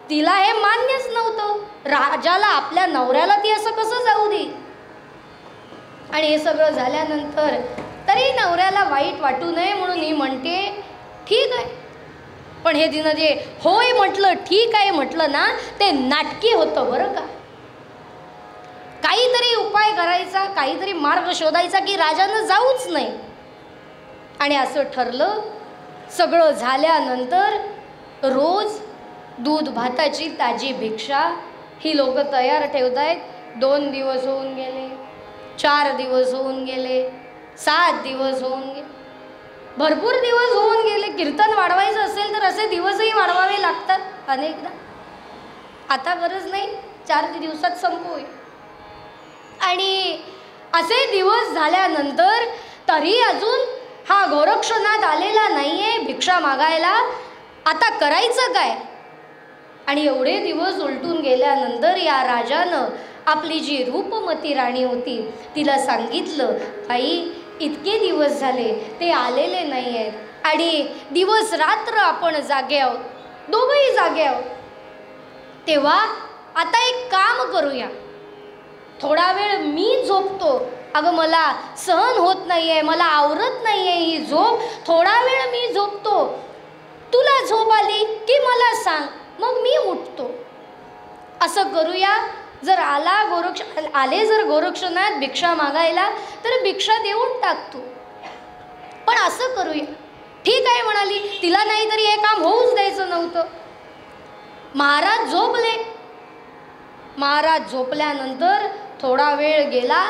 तिला हे मान्यच नव्हतं. राजाला, आपल्या नवऱ्याला ती असं कसं जाऊ दे? आणि हे सगळं झाल्यानंतर तरी नवऱ्याला वाईट वाटू नये म्हणून ही म्हणते, ठीक आहे. पण हे तिनं जे होय म्हटलं, ठीक आहे म्हटलं ना, ते नाटकी होतं बरं का. काहीतरी उपाय करायचा, काहीतरी मार्ग शोधायचा की राजानं जाऊच नाही. आणि असं ठरलं. सगळं झाल्यानंतर रोज दूध भाताची ताजी भिक्षा ही लोक तयार ठेवत आहेत. 2 दिवस होऊन गेले, 4 दिवस होऊन गेले, 7 दिवस होऊन गेले, भरपूर दिवस होऊन गेले. कीर्तन वाढवायचं असेल तर असे दिवसही वाढवावे लागतात अनेकदा. आता गरज नाही, 4 दिवसात संपवूया. आणि असे दिवस झाल्यानंतर तरी अजून हा गोरक्षनाथ आलेला नाहीये भिक्षा मागायला, आता करायचं काय? आणि एवढे दिवस उलटून गेल्यानंतर या राजानं आपली जी रूपमती राणी होती तिला सांगितलं, बाई इतके दिवस झाले ते आलेले नाही आहेत आणि दिवस रात्र आपण जागे आहोत, दोघंही जागे आहोत, तेव्हा आता एक काम करूया, थोडा वेळ मी झोपतो. अगं मला सहन होत नाही आहे, मला आवरत नाही आहे ही झोप, थोडा वेळ मी झोपतो, तुला झोप आली की मला सांग, मग मी उठतो. असं करूया. जर आले जर गोरक्षनाथ भिक्षा मागायला तर भिक्षा देऊन टाकतो, पण असं करूया. ठीक आहे म्हणाली. तिला नाहीतरी हे काम होऊच द्यायचं नव्हतं. महाराज झोपले. महाराज झोपल्यानंतर थोडा वेळ गेला,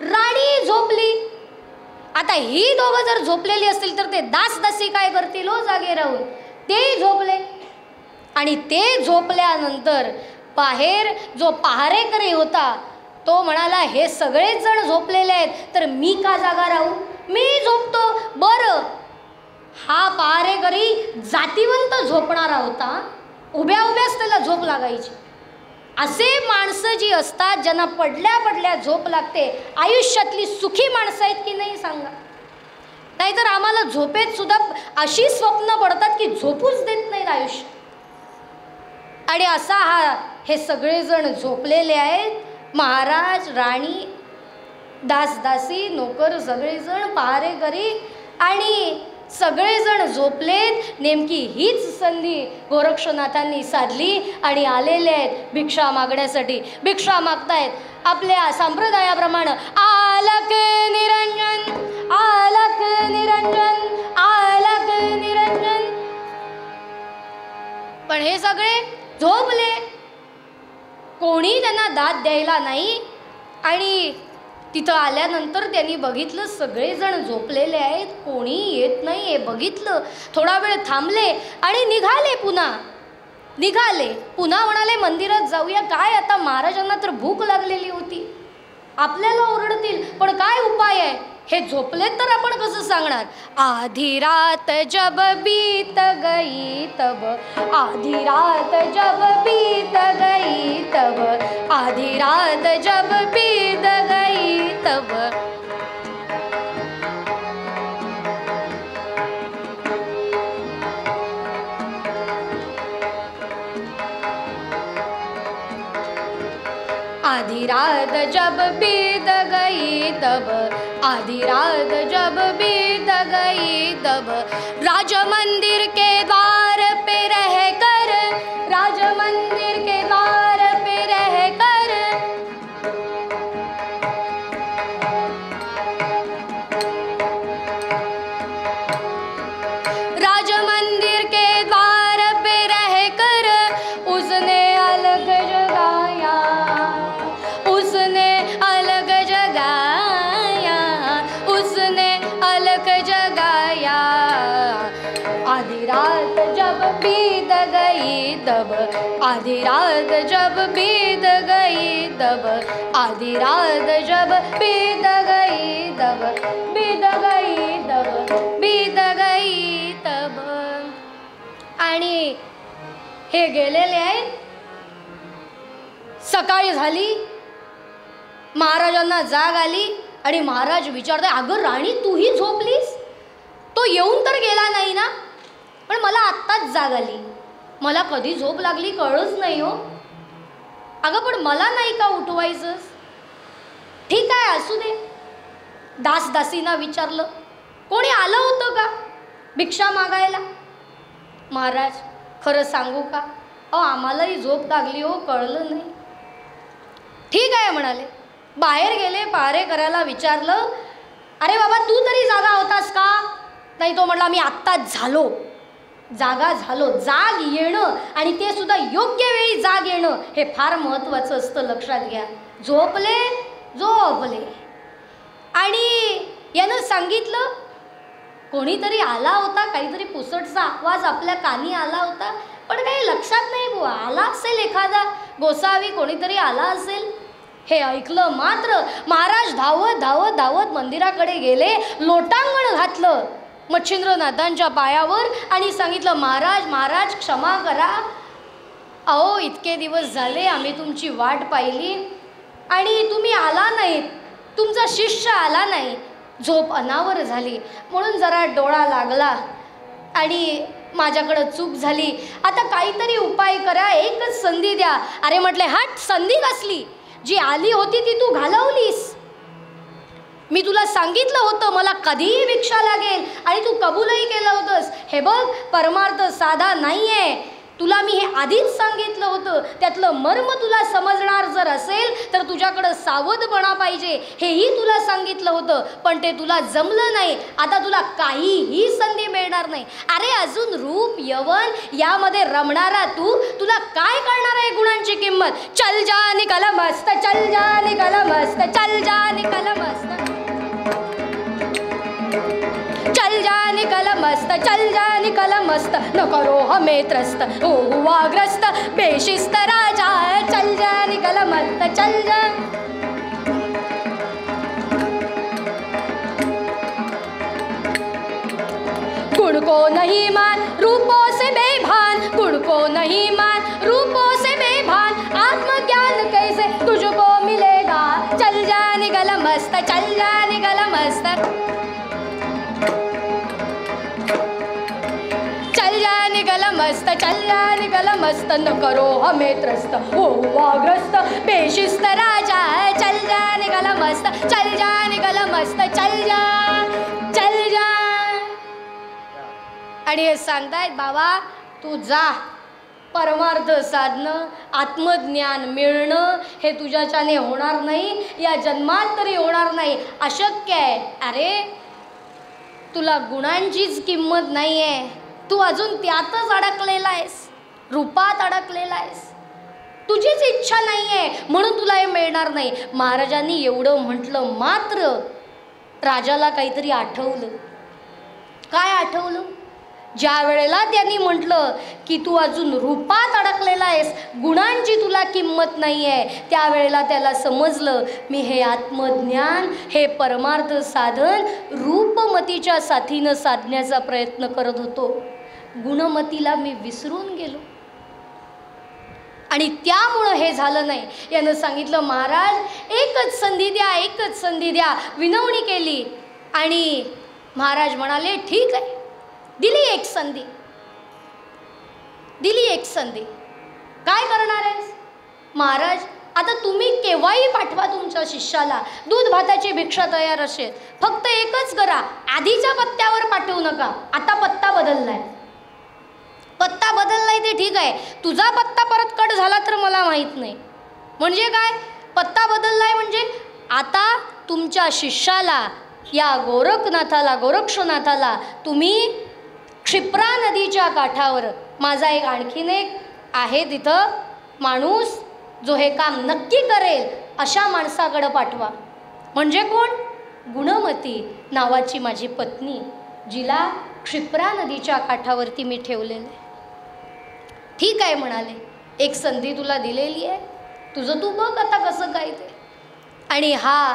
राणी झोपली. आता ही दोघं जर झोपलेली असतील तर ते दासी काय करतील हो जागे राहून? ते झोपले. आणि ते झोपल्यानंतर बाहेर जो पहारेकरी होता तो म्हणाला, हे सगळेच जण झोपलेले आहेत तर मी का जागा राहू, मी झोपतो. बरं, हा पहारेकरी जातीवंत झोपणारा होता, उभ्या उभ्याच त्याला झोप लागायची. असे माणसं जी असतात ज्यांना पडल्या पडल्या झोप लागते, आयुष्यातली सुखी माणसं आहेत की नाही सांगा? नाहीतर आम्हाला झोपेत सुद्धा अशी स्वप्न पडतात की झोपूच देत नाहीत आयुष्य. आणि असा हे सगळेजण झोपलेले आहेत. महाराज, राणी, दासी, नोकर, सगळेजण पहारेकरी आणि सगळेजण झोपलेत. नेमकी हीच संधी गोरक्षनाथांनी साधली आणि आलेले आहेत भिक्षा मागण्यासाठी. भिक्षा मागतायत आपल्या संप्रदायाप्रमाणे, आलक निरंजन, आलक निरंजन, आलक निरंजन. पण हे सगळे झोपले, कोणी त्यांना दाद द्यायला नाही. आणि तिथं आल्यानंतर त्यांनी बघितलं सगळेजण झोपलेले आहेत, कोणी येत नाही हे बघितलं. थोडा वेळ थांबले आणि निघाले. पुन्हा म्हणाले मंदिरात जाऊया. काय आता महाराजांना तर भूक लागलेली होती, आपल्याला ओरडतील, पण काय उपाय आहे? हे झोपलेत तर आपण कसं सांगणार? आधी रात जब बीत गई तब, आधी रात जब बीत गई तब, आधी रात जब बीत गई तब. आधी रात जब बीत गई तब, आधी रात जब बीत गई तब, राज मंदिर के द्वार पे रह कर, राज मंदिर के द्वार पे रह कर, राज मंदिर के द्वार पे रह कर उसने अलग जगाया, उसने अलग जगाया, उसने अलग जगाया. आधी रात जब बीत गई तब, आधी रात जब बीत गई तब, आधी रात जब बीत गई तब, बीत गई तब, बीत गई तब. आणि हे गेलेले आहेत. सकाळी झाली, महाराजांना जाग आली आणि महाराज विचारते, अगं राणी तूही झोपलीस? तो येऊन तर गेला नाही ना? पण मला आत्ताच जाग आली, मला कधी झोप लागली कळलंच नाही हो. अगं पण मला नाही का उठवायचंस? ठीक आहे असू दे. दासींना विचारलं, कोणी आलं होतं का भिक्षा मागायला? महाराज खरं सांगू का, आम्हालाही झोप लागली हो, कळलं नाही. ठीक आहे म्हणाले. बाहेर गेले, पहारेकऱ्याला विचारलं, अरे बाबा तू तरी जागा होतास का? नाही. तो म्हटला, मी आत्ताच झालो, जागा झालो. जाग येणं आणि ते सुद्धा योग्य वेळी जाग येणं हे फार महत्त्वाचं असतं, लक्षात घ्या. झोपले. आणि यानं सांगितलं, कोणीतरी आला होता, काहीतरी पुसटचा आवाज आपल्या कानी आला होता, पण काही लक्षात नाही बुवा. आला असेल एखादा गोसावी, कोणीतरी आला असेल. हे ऐकलं मात्र महाराज धावत धावत धावत मंदिराकडे गेले, लोटांगण घातलं मच्छिंद्रनाथांच्या पायावर आणि सांगितलं, महाराज महाराज क्षमा करा, अहो इतके दिवस झाले आम्ही तुमची वाट पाहिली आणि तुम्ही आला नाहीत, तुमचा शिष्य आला नाही, झोप अनावर झाली म्हणून जरा डोळा लागला आणि माझ्याकडं चूक झाली, आता काहीतरी उपाय करा, एकच संधी द्या. अरे म्हटले, हट, संधी कसली, जी आली होती ती तू घालवलीस. मी तुला सांगितलं होतं मला कधीही भिक्षा लागेल आणि तू कबूलही केलं होतंस. हे बघ, परमार्थ साधा नाही आहे, तुला मी हे आधीच सांगितलं होतं, त्यातलं मर्म तुला समजणार जर असेल तर तुझ्याकडं सावधपणा पाहिजे, हेही तुला सांगितलं होतं, पण ते तुला जमलं नाही. आता तुला काहीही संधी मिळणार नाही. अरे अजून रूप यवन यामध्ये रमणारा तुला काय कळणार आहे गुणांची किंमत. चल जा निकल मस्त, चल जा निकल मस्त, चल जा निकल मस्त, चल जा निकल मस्त, चल जा निकल मस्त, न करो हमें त्रस्त, हो हुआ ग्रस्त बेशिस्त राजा, चल जा निकल मस्त, चल जा. गुण को नहीं मान रूपों से बेभान, गुण को नहीं मान रूपों से बेभान, आत्मज्ञान कैसे तुझको मिलेगा. चल जा निकल मस्त, चल जा निकल मस्त, मस्त, चल जा निकल मस्त, न करो हमें त्रस्त, हो हुआ ग्रस्त बेशिस्त राजा, चल जा निकल मस्त, चल जा निकल मस्त, चल जा, चल जा. आणि हे सांगतायत, बाबा तू जा, परमार्थ साधणं, आत्मज्ञान मिळणं हे तुझ्याच्याने होणार नाही, या जन्मात तरी होणार नाही, अशक्य आहे. अरे तुला गुणांचीच किंमत नाही आहे, तू अजून त्यातच अडकलेला आहेस, रूपात अडकलेला आहेस, तुझीच इच्छा नाही आहे म्हणून तुला हे मिळणार नाही. महाराजांनी एवढं म्हटलं मात्र राजाला काहीतरी आठवलं. काय आठवलं? ज्या वेळेला त्यांनी म्हटलं की तू अजून रूपात अडकलेला आहेस, गुणांची तुला किंमत नाही आहे, त्यावेळेला त्याला समजलं मी हे आत्मज्ञान, हे परमार्थ साधन रूपमतीच्या साथीनं साधण्याचा प्रयत्न करत होतो, गुणमतीला मी विसरून गेलो आणि त्यामुळं हे झालं नाही. यानं सांगितलं, महाराज एकच संधी द्या, एकच संधी द्या, विनवणी केली आणि महाराज म्हणाले, ठीक आहे, दिली एक संधी, दिली एक संधी, काय करणार आहेस. महाराज आता तुम्ही केव्हाही पाठवा तुमच्या शिष्याला, दूध भाताची भिक्षा तयार असेल, फक्त एकच करा, आधीच्या पत्त्यावर पाठवू नका, आता पत्ता बदललाय. पत्ता बदललाय ते ठीक आहे, तुझा पत्ता परत कट झाला तर मला माहीत नाही. म्हणजे काय पत्ता बदललाय म्हणजे आता तुमच्या शिष्याला, या गोरखनाथाला, गोरक्षनाथाला तुम्ही क्षिप्रा नदीच्या काठावर, माझा एक आणखीन एक आहे तिथं माणूस जो हे काम नक्की करेल, अशा माणसाकडं पाठवा. म्हणजे कोण? गुणमती नावाची माझी पत्नी, जिला क्षिप्रा नदीच्या काठावरती मी ठेवलेलं आहे. ठीक आहे म्हणाले, एक संधी तुला दिलेली आहे, तुझं तू बघ आता कसं काय ते. आणि हा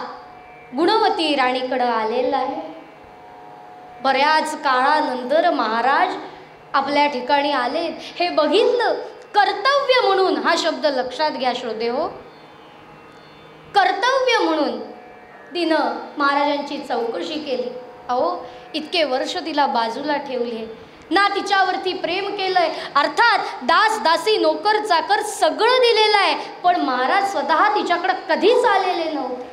गुणवती राणीकडं आलेला आहे. बऱ्याच काळानंतर महाराज आपल्या ठिकाणी आले, हे बघितलं. कर्तव्य म्हणून, हा शब्द लक्षात घ्या श्रोते हो, कर्तव्य म्हणून तिनं महाराजांची चौकशी केली. अहो इतके वर्ष तिला बाजूला ठेवले, ना तिच्यावरती प्रेम केलंय, अर्थात दास दासी नोकर चाकर सगळं दिलेलं आहे, पण महाराज स्वतः तिच्याकडे कधीच आलेले नव्हते.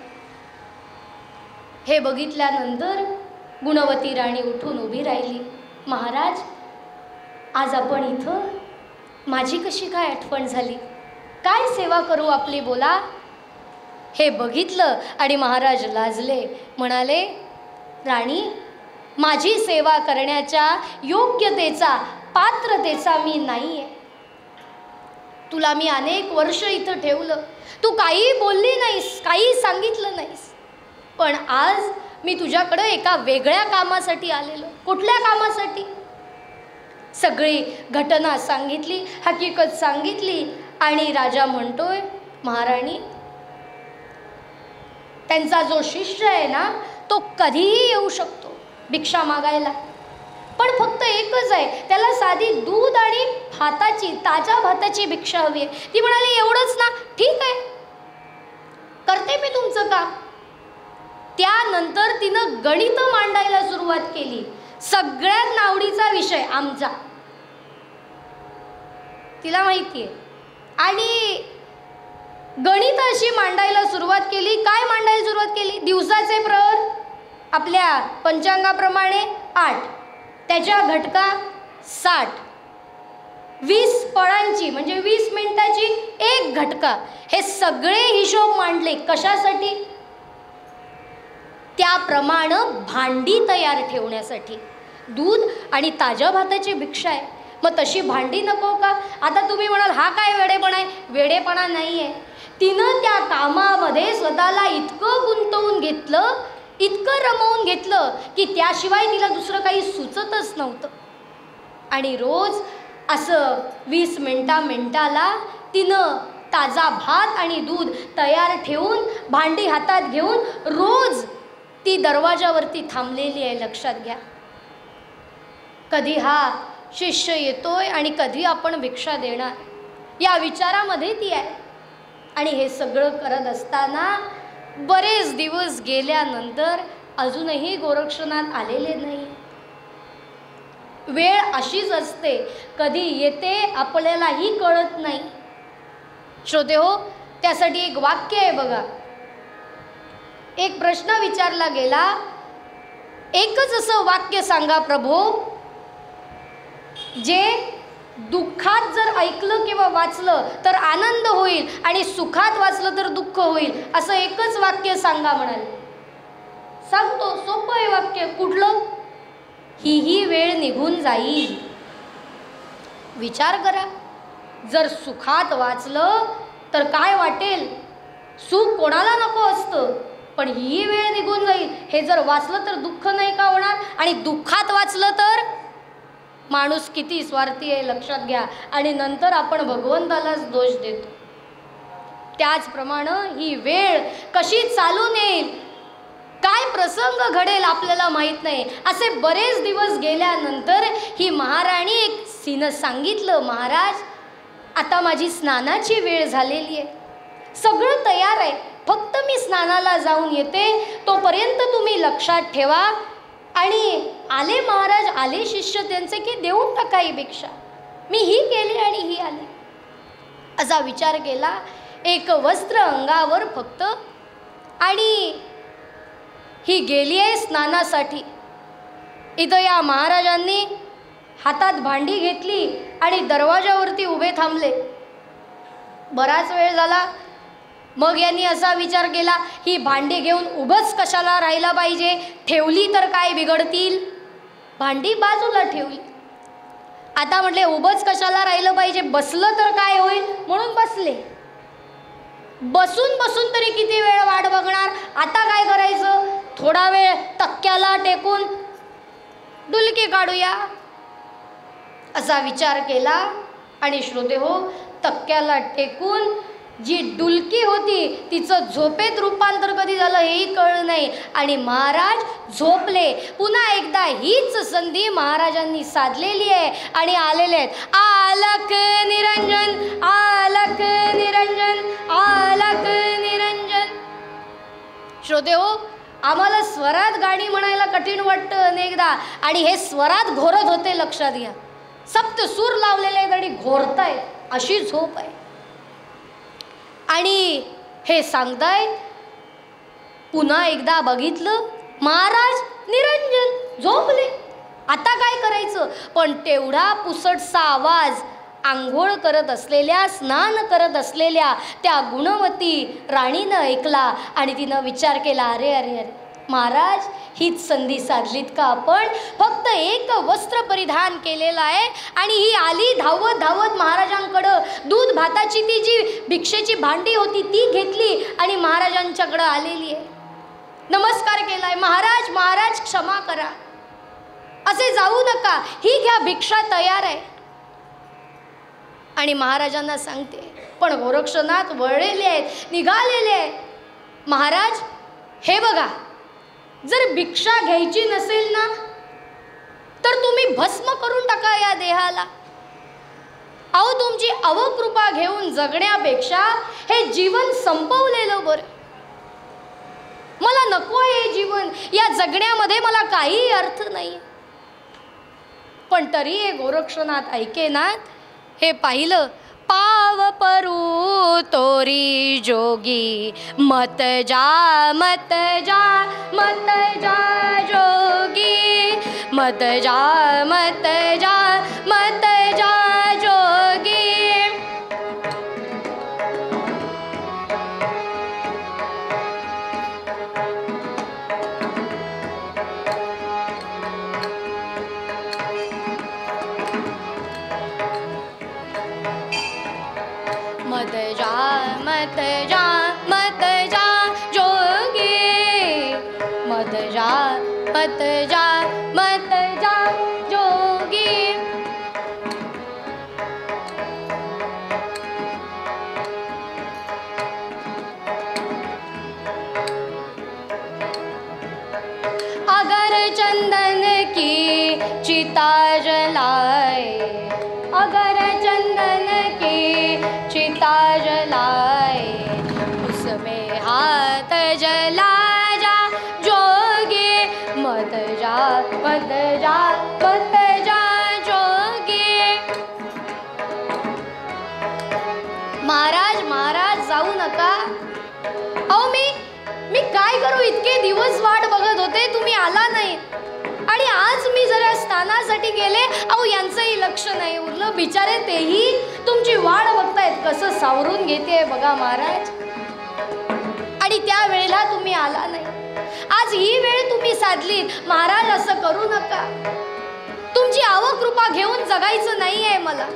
हे बघितल्यानंतर गुणवती राणी उठून उभी राहिली. महाराज आज आपण इथं, माझी कशी काय आठवण झाली, काय सेवा करू आपली, बोला. हे बघितलं आणि महाराज लाजले, म्हणाले, राणी माझी सेवा करण्याच्या योग्यतेचा, पात्रतेचा मी नाही आहे. तुला मी अनेक वर्ष इथं ठेवलं, तू काही बोलली नाहीस, काही सांगितलं नाहीस, पण आज मी तुझ्याकडं एका वेगळ्या कामासाठी आलेलो. कुठल्या कामासाठी? सगळी घटना सांगितली, हकीकत सांगितली आणि राजा म्हणतोय, महाराणी त्यांचा जो शिष्य आहे ना तो कधीही येऊ शकतो भिक्षा मागायला, पण फक्त एकच आहे, त्याला साधी दूध आणि भाताची, ताज्या भाताची भिक्षा हवी आहे. ती म्हणाली एवढंच ना, ठीक आहे करते मी तुमचं काम. त्यानंतर तिनं गणित मांडायला सुरुवात केली. सगळ्यात नावडीचा विषय आमचा, तिला माहिती आहे. आणि गणित अशी मांडायला सुरुवात केली. काय मांडायला सुरुवात केली? दिवसाचे प्रहर आपल्या पंचांगाप्रमाणे 8, त्याच्या घटका 60, 20 फळांची म्हणजे 20 मिनिटाची एक घटका, हे सगळे हिशोब मांडले. कशासाठी? त्याप्रमाणे भांडी तयार ठेवण्यासाठी. दूध आणि ताज्या भाताची भिक्षा आहे, मग तशी भांडी नको का? आता तुम्ही म्हणाल हा काय वेडेपणा आहे? वेडेपणा नाही आहे. तिनं त्या कामामध्ये स्वतःला इतकं गुंतवून घेतलं, इतकं रमवून घेतलं की त्याशिवाय तिला दुसरं काही सुचतच नव्हतं. आणि रोज असं 20 मिनिटाला तिनं ताजा भात आणि दूध तयार ठेवून भांडी हातात घेऊन रोज ती दरवाजावरती थांबलेली आहे. लक्षात घ्या, कधी हा शिष्य येतोय आणि कधी आपण भिक्षा देणार, या विचारामध्ये ती आहे. आणि हे सगळं करत असताना बरेच दिवस गेल्यानंतर अजूनही गोरक्षनाथ आलेले नाही. वेळ अशीच असते, कधी येते आपल्यालाही कळत नाही. श्रोते हो, त्यासाठी एक वाक्य आहे बघा. एक प्रश्न विचारला गेला, एकच असं वाक्य सांगा प्रभो जे दुःखात जर ऐकलं किंवा वाचलं तर आनंद होईल आणि सुखात वाचलं तर दुःख होईल. असं एकच वाक्य सांगा म्हणाले. सांगतो, सोपं आहे वाक्य. कुठलं? ही वेळ निघून जाईल. विचार करा, जर सुखात वाचलं तर काय वाटेल? सुख कोणाला नको असतं, पण ही वेळ निघून जाईल हे जर वाचलं तर दुःख नाही का होणार? आणि दुःखात वाचलं तर माणूस किती स्वार्थी आहे लक्षात घ्या. आणि नंतर आपण भगवंतालाच दोष देतो. त्याचप्रमाणे ही वेळ कशी चालून येईल, काय प्रसंग घडेल आपल्याला माहीत नाही. असे बरेच दिवस गेल्यानंतर ही महाराणी एक सीनं सांगितलं, महाराज आता माझी स्नानाची वेळ झालेली आहे, सगळं तयार आहे, फक्त मी स्नानाला जाऊन येते, तोपर्यंत तुम्ही लक्षात ठेवा. आणि आले महाराज, आले शिष्य त्यांचे की देऊन टाका ही भिक्षा. मी ही केली आणि ही आली. असा विचार केला. एक वस्त्र अंगावर फक्त, आणि ही गेली आहे स्नानासाठी. इथं या महाराजांनी हातात भांडी घेतली आणि दरवाजावरती उभे थांबले. बराच वेळ झाला. मग यांनी असा विचार केला, ही भांडी घेऊन उभंच कशाला राहायला पाहिजे, ठेवली तर काय बिघडतील. भांडी बाजूला ठेवली. आता म्हटले उभंच कशाला राहिलं पाहिजे, बसलं तर काय होईल, म्हणून बसले. बसून बसून तरी किती वेळ वाट बघणार. आता काय करायचं, थोडा वेळ तक्क्याला टेकून डुलकी काढूया असा विचार केला. आणि श्रोते हो, तक्क्याला टेकून जी डुलकी होती तिचं झोपेत रूपांतर कधी झालं हेही कळलं नाही. आणि महाराज झोपले. पुन्हा एकदा हीच संधी महाराजांनी साधलेली आहे आणि आलेले आहेत. आलक निरंजन, आलक निरंजन, आलक निरंजन. श्रोते हो, आम्हाला स्वरात गाणी म्हणायला कठीण वाटतं अनेकदा, आणि हे स्वरात घोरत होते. लक्षात घ्या, सप्त सूर लावलेले आहेत आणि घोरतायत, अशी झोप आहे. आणि हे सांगताय, पुन्हा एकदा बघितलं महाराज निरंजन झोपले. आता काय करायचं, पण तेवढा पुसटसा आवाज आंघोळ करत असलेल्या, स्नान करत असलेल्या त्या गुणवती राणीनं ऐकला. आणि तिनं विचार केला, अरे अरे अरे महाराज, हीच संधी साधलीत का आपण. फक्त एक वस्त्र परिधान केलेलं आहे आणि ही आली धावत धावत महाराजांकडं. दूध भाताची ती जी भिक्षेची भांडी होती ती घेतली आणि महाराजांच्याकडं आलेली आहे. नमस्कार केलाय, महाराज महाराज क्षमा करा, असे जाऊ नका, ही घ्या भिक्षा तयार आहे. आणि महाराजांना सांगते, पण गोरक्षनाथ वळलेले आहेत, निघालेले आहेत. महाराज हे बघा, जर भिक्षा घ्यायची नसेल ना तर तुम्ही भस्म करून टाका या देहाला. अहो, तुमची अवकृपा घेऊन जगण्यापेक्षा हे जीवन संपवलेलं बरं. मला नको हे जीवन, या जगण्यामध्ये मला काही अर्थ नाही. पण तरी हे गोरक्षनाथ ऐकेनात. हे पाहिलं, पाव परू तोरी जोगी, मत जा मत जा मत जा जोगी, मत जा मत जा मत जा जोगी. मत जा मत जा मत जा जोगी, मत जा मत जा मत जा जोगी. अगर चंदन की चिता जलाए, अगर चंदन की चिता जलाए, उसमें हाथ जला जा जोगी, मत जा मत जा मत जा जोगी. महाराज महाराज जाऊ नका. अहो, मी काय करू, इतके दिवस वाट बघत होते, तुम्ही आला नाही. आणि आज मी जरा स्थानासाठी गेले, अहो यांचंही लक्ष नाही उरलं. बिचारे तेही तुमची वाट बघतायत, कसं सावरून घेते बघा महाराज. आणि त्या वेळेला तुम्ही आला नाही. आज ही वेळ तुम्ही साधली. महाराज, असं करू नका. तुमची अवकृपा घेऊन जगायचं नाहीये मला,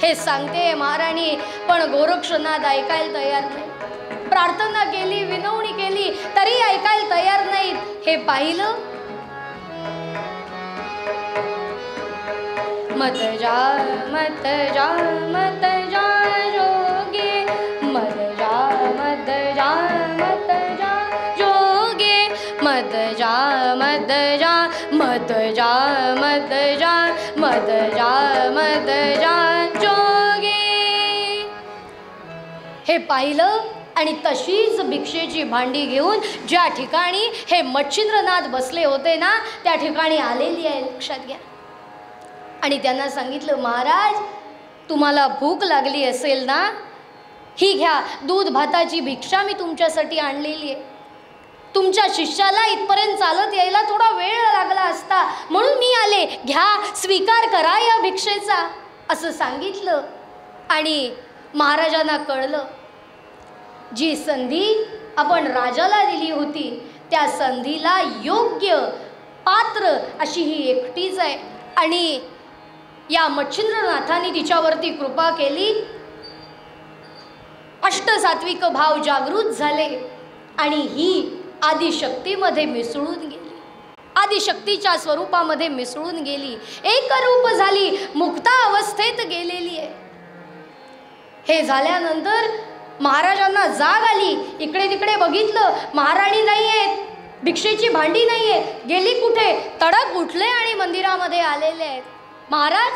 हे सांगते महाराणी. पण गोरक्षनाथ ऐकायला तयार नाही. प्रार्थना केली, विनवणी केली, तरी ऐकायला तयार नाहीत. हे पाहिलं, मत जा मत जा मत जा जोगी, मत जा मत जा मत जा जोगी, मत जा मत जा मत जा मत जा मत जा मत जा जोगी. हे पाहिलं, आणि तशीच भिक्षेची भांडी घेऊन ज्या ठिकाणी हे मच्छिंद्रनाथ बसले होते ना, त्या ठिकाणी आलेली आहे, लक्षात घ्या. आणि त्यांना सांगितलं, महाराज तुम्हाला भूक लागली असेल ना, ही घ्या, दूध भाताची भिक्षा मी तुमच्यासाठी आणलेली आहे. तुमच्या शिष्याला इथपर्यंत चालत यायला थोडा वेळ लागला असता, म्हणून मी आले, घ्या, स्वीकार करा या भिक्षेचा, असं सांगितलं. आणि महाराजांना कळलं, जी संधी आपण राजाला दिली होती त्या संधीला योग्य पात्र अशी ही एकटीच आहे. आणि या मच्छिंद्रनाथांनी तिच्यावरती कृपा केली. अष्टसात्विक भाव जागृत झाले आणि ही आदिशक्तीमध्ये मिसळून गेली, आदिशक्तीच्या स्वरूपामध्ये मिसळून गेली, एक रूप झाली, मुक्ता अवस्थेत गेलेली आहे. हे झाल्यानंतर महाराजांना जाग आली. इकडे तिकडे बघितलं, महाराणी नाही आहेत, भिक्षेची भांडी नाही आहे, गेली कुठे? तडक उठले आणि मंदिरामध्ये आलेले आहेत. महाराज,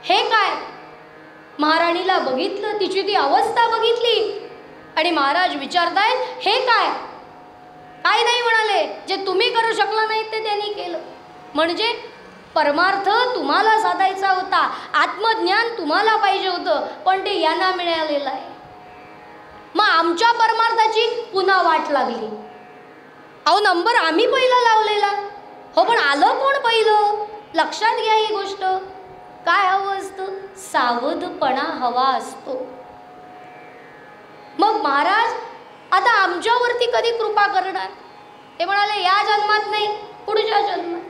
हे काय? महाराणीला बघितलं, तिची ती अवस्था बघितली आणि महाराज विचारतायत, हे काय? काय नाही म्हणाले, जे तुम्ही करू शकला नाही ते त्यांनी केलं. म्हणजे परमार्थ तुम्हाला साधायचा होता, आत्मज्ञान तुम्हाला पाहिजे होतं, पण ते यांना मिळालेलं आहे. मग आमच्या परमार्थाची पुन्हा वाट लागली. अहो, नंबर आम्ही पहिला लावलेला, हो, पण आलं कोण पहिलं? लक्षात घ्या ही गोष्ट. काय हवं असतं? सावधपणा हवा असतो. मग महाराज आता आमच्यावरती कधी कृपा करणार? ते म्हणाले, या जन्मात नाही, पुढच्या जन्मात.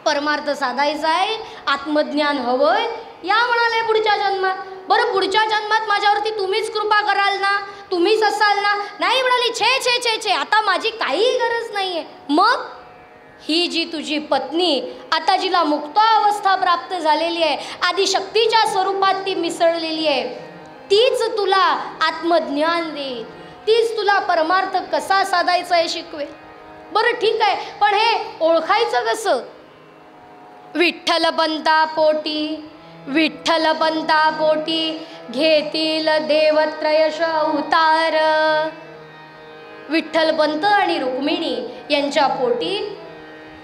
परमार्थ साधायचा आहे, आत्मज्ञान हवंय, या म्हणाले पुढच्या जन्मात. बरं, पुढच्या जन्मात माझ्यावरती तुम्हीच कृपा कराल ना, तुम्हीच असाल ना? नाही म्हणाली, छे छे छे छे, आता माझी काही गरज नाहीये. मग ही जी तुझी पत्नी आता जिला मुक्तावस्था प्राप्त झालेली आहे, आदिशक्तीच्या स्वरूपात ती मिसळलेली आहे, तीच तुला आत्मज्ञान देईल, तीच तुला परमार्थ कसा साधायचा हे शिकवेल. बरं ठीक आहे, पण हे ओळखायचं कसं? विठ्ठलपंता पोटी, विठ्ठलपंता पोटी घेतील देवत्रयश अवतार. विठ्ठलपंत आणि रुक्मिणी यांच्या पोटी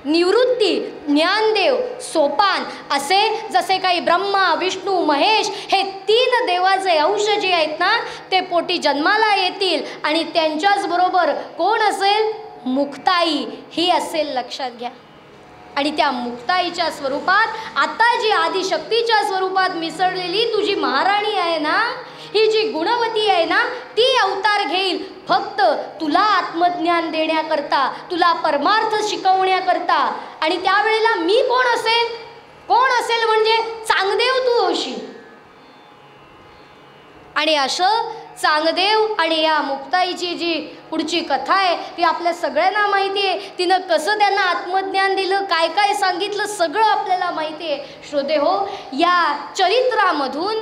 निवृत्ती, ज्ञानदेव, सोपान असे जसे काही ब्रह्मा, विष्णू, महेश हे 3 देवाचे अंश जे आहेत ना ते पोटी जन्माला येतील. आणि त्यांच्याच बरोबर कोण असेल? मुक्ताई ही असेल, लक्षात घ्या. आणि त्या मुक्ताईच्या स्वरूपात आता जी आदिशक्तीच्या स्वरूपात मिसळलेली तुझी महाराणी आहे ना, ही जी गुणवती आहे ना, ती अवतार घेईल फक्त तुला आत्मज्ञान देण्याकरता, तुला परमार्थ शिकवण्याकरता. आणि त्यावेळेला मी कोण असेल? कोण असेल म्हणजे चांगदेव तू होशील. आणि असं चांगदेव आणि या मुक्ताईची जी पुढची कथा आहे ती आपल्या सगळ्यांना माहिती आहे. तिनं कसं त्यांना आत्मज्ञान दिलं, काय काय सांगितलं, सगळं आपल्याला माहिती आहे. श्रोते हो, या चरित्रामधून,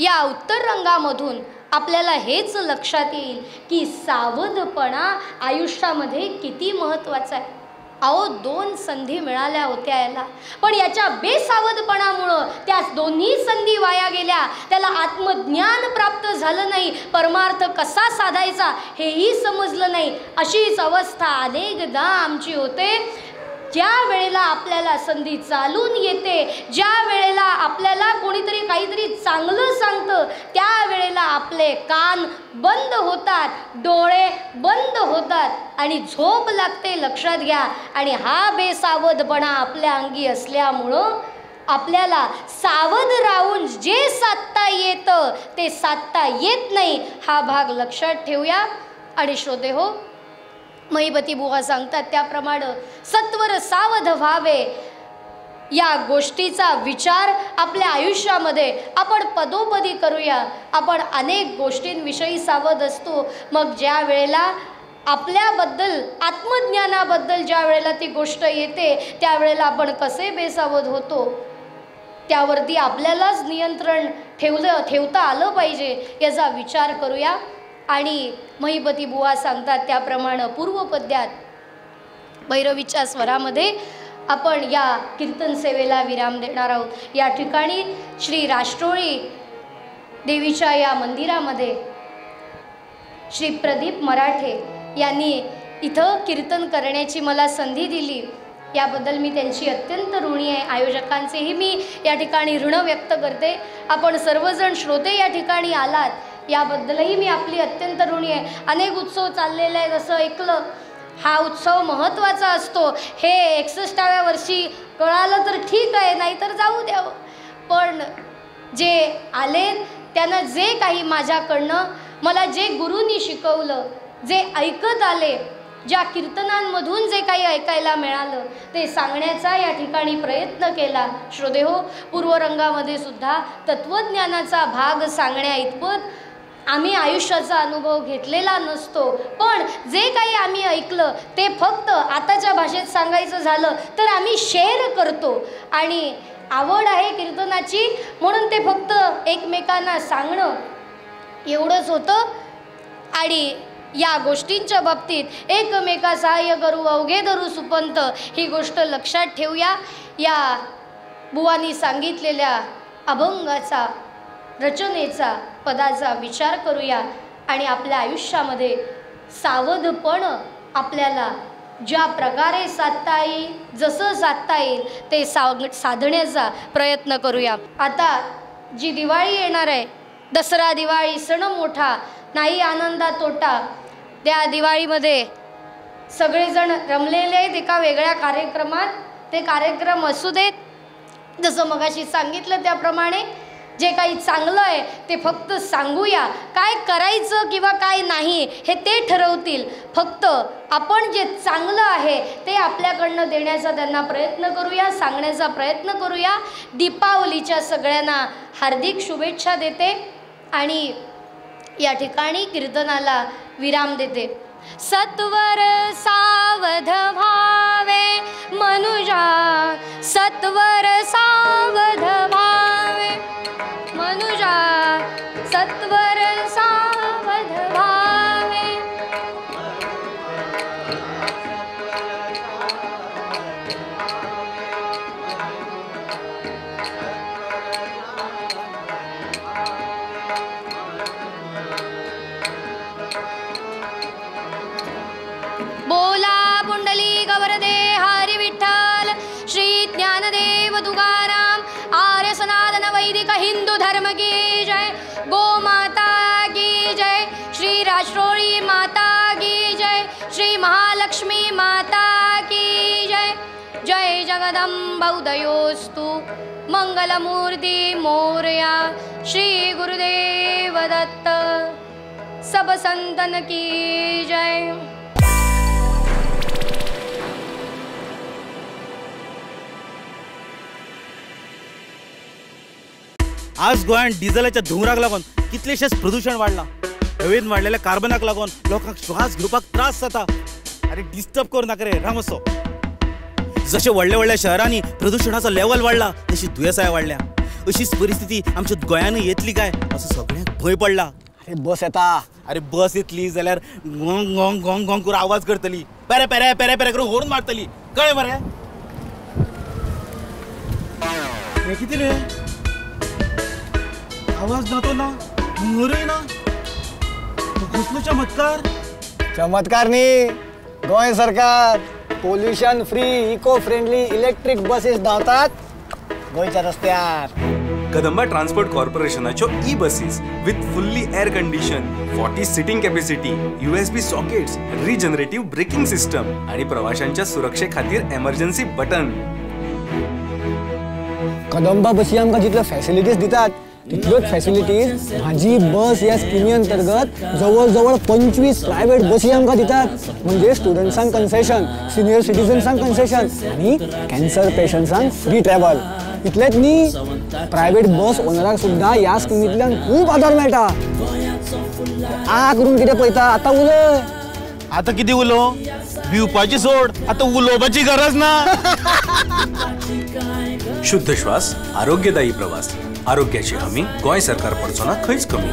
या उत्तर रंगामधून आपल्याला हेच लक्षात येईल की सावधपणा आयुष्यामध्ये किती महत्त्वाचा आहे. अहो 2 संधी मिळाल्या होत्या याला, पण याच्या बेसावधपणामुळं त्या दोन्ही संधी वाया गेल्या. त्याला आत्मज्ञान प्राप्त झालं नाही, परमार्थ कसा साधायचा हेही समजलं नाही. अशीच अवस्था अनेकदा आमची होते. ज्या वेळेला आपल्याला संधी चालून येते, ज्या वेळेला आपल्याला कोणीतरी काहीतरी चांगलं सांगतं, त्यावेळेला आपले कान बंद होतात, डोळे बंद होतात आणि झोप लागते, लक्षात घ्या. आणि हा बेसावधपणा आपल्या अंगी असल्यामुळं आपल्याला सावध राहून जे साधता येतं ते साधता येत नाही, हा भाग लक्षात ठेवूया. आणि श्रोते हो, महिपती बुवा सांगतात त्याप्रमाणे सत्वर सावध व्हावे या गोष्टीचा विचार आपल्या आयुष्यामध्ये आपण पदोपदी करूया. आपण अनेक गोष्टींविषयी सावध असतो, मग ज्या वेळेला आपल्याबद्दल, आत्मज्ञानाबद्दल ज्या वेळेला ती गोष्ट येते त्यावेळेला आपण कसे बेसावध होतो त्यावरती आपल्यालाच नियंत्रण ठेवता आलं पाहिजे याचा विचार करूया. आणि महिपती बुवा सांगतात त्याप्रमाणे पूर्वपद्यात भैरवीच्या स्वरामध्ये आपण या कीर्तन सेवेला विराम देणार आहोत. या ठिकाणी श्री राष्ट्रोळी देवीच्या या मंदिरामध्ये श्री प्रदीप मराठे यांनी इथं कीर्तन करण्याची मला संधी दिली, याबद्दल मी त्यांची अत्यंत ऋणी आहे. आयोजकांचेही मी या ठिकाणी ऋण व्यक्त करते. आपण सर्वजण श्रोते या ठिकाणी आलात याबद्दलही मी आपली अत्यंत ऋणी आहे. अनेक उत्सव चाललेले आहेत असं ऐकलं, हा उत्सव महत्त्वाचा असतो हे 61व्या वर्षी कळालं तर ठीक आहे, नाहीतर जाऊ द्यावं. पण जे आले त्यांना जे काही माझ्याकडनं मला जे गुरूंनी शिकवलं, जे ऐकत आले, ज्या कीर्तनांमधून जे काही ऐकायला मिळालं ते सांगण्याचा या ठिकाणी प्रयत्न केला. श्रोते हो, पूर्वरंगामध्ये सुद्धा तत्त्वज्ञानाचा भाग सांगण्या इतपत आम्ही आयुष्याचा अनुभव घेतलेला नसतो, पण जे काही आम्ही ऐकलं ते फक्त आताच्या भाषेत सांगायचं झालं तर आम्ही शेअर करतो. आणि आवड आहे कीर्तनाची म्हणून ते फक्त एकमेकांना सांगणं एवढंच होतं. आणि या गोष्टींच्या बाबतीत एकमेका सहाय्य करू अवघे धरू सुपंत ही गोष्ट लक्षात ठेवूया. या बुवांनी सांगितलेल्या अभंगाचा, रचनेचा, पदाचा विचार करूया आणि आपल्या आयुष्यामध्ये सावधपण आपल्याला ज्या प्रकारे साधता येईल, जसं साधता येईल ते साधण्याचा प्रयत्न करूया. आता जी दिवाळी येणार आहे, दसरा दिवाळी सण मोठा, नाही आनंदा तोटा. त्या दिवाळीमध्ये सगळेजण रमलेले आहेत एका वेगळ्या कार्यक्रमात. ते कार्यक्रम असू देत, जसं मगाशी सांगितलं त्याप्रमाणे जे काही चांगलं आहे ते फक्त सांगूया. काय करायचं किंवा काय नाही हे ते ठरवतील. फक्त आपण जे चांगलं आहे ते आपल्याकडनं देण्याचा त्यांना प्रयत्न करूया, सांगण्याचा प्रयत्न करूया. दीपावलीच्या सगळ्यांना हार्दिक शुभेच्छा देते आणि या ठिकाणी कीर्तनाला विराम देते. सत्वर सावध व्हावे मनुजा, सत्वर सावध व्हावे मनुजा, सत्वर सावध व्हावे हिंदू धर्म की जय, गो माता की जय, श्री राष्ट्रोळी माता की जय, श्री महालक्ष्मी माता की जय. जय जगदंबा उदयोस्तु मंगलमूर्ती मोरया. श्री गुरुदेव दत्त. सब संतन की जय. आज गोंयांत डिझेलाच्या धुंवराक लागून कितलेशेच प्रदूषण वाढला. हवेन वाडलेल्या कार्बनाक लागून लोकांक श्वास घेवपाक त्रास जाता. अरे डिस्टर्ब करू नाका रे, राम असो. जशे व्हडल्या व्हडल्या शहरांनी प्रदूषणाचो लेवल वाडला तशी दुयेंसांय वाडल्या. अशीच परिस्थिती आमच्या गोंयांतूय येतली काय असो सगळ्यांक भंय पडला. अरे बस येता. अरे बस येतली जाल्यार गोंग गोंग गोंग गोंग करून आवाज करतली, पेरे पेरे पेरे पेरे करून हॉर्न मारतली. कळ्ळें मरे? हे कितें रे? आवाज ना तो ना, मोरय ना. कसलो चमत्कार? चमत्कार न्ही, गोंय सरकार pollution free eco friendly electric buses धांवतात गोंयच्या रस्त्यार. कदंबा ट्रान्सपोर्ट कॉर्पोरेशनाच्यो E buses with fully air condition, 40 seating capacity, USB sockets, regenerative braking system आणि प्रवाशांच्या सुरक्षे खातीर एमर्जन्सी बटन. कदंबा बसी आमकां जितल्यो फॅसिलिटीज दितात तितल्योच फॅसिलिटीज माझी बस ह्या स्किमी अंतर्गत जवळ जवळ 25 प्रायव्हेट बसी आमकां दितात. म्हणजे स्टुडंट्सांक कन्सेशन, सिनियर सिटीजन्सांक कन्सेशन आणि कॅन्सर पेशंट्सांक फ्री ट्रॅव्हल. इतलेंच न्ही, प्रायव्हेट बस ओनराक सुद्धा ह्या स्किमींतल्यान खूब आदार मेळटा. आ करून कितें पळयता, आतां उलय. आता किती उलो? भिवपाची सोड, आता उलोवपाची गरज ना. शुद्ध श्वास, आरोग्यदायी प्रवास. आरोग्याची हमी गोंय सरकार पडचो ना खंयच कमी.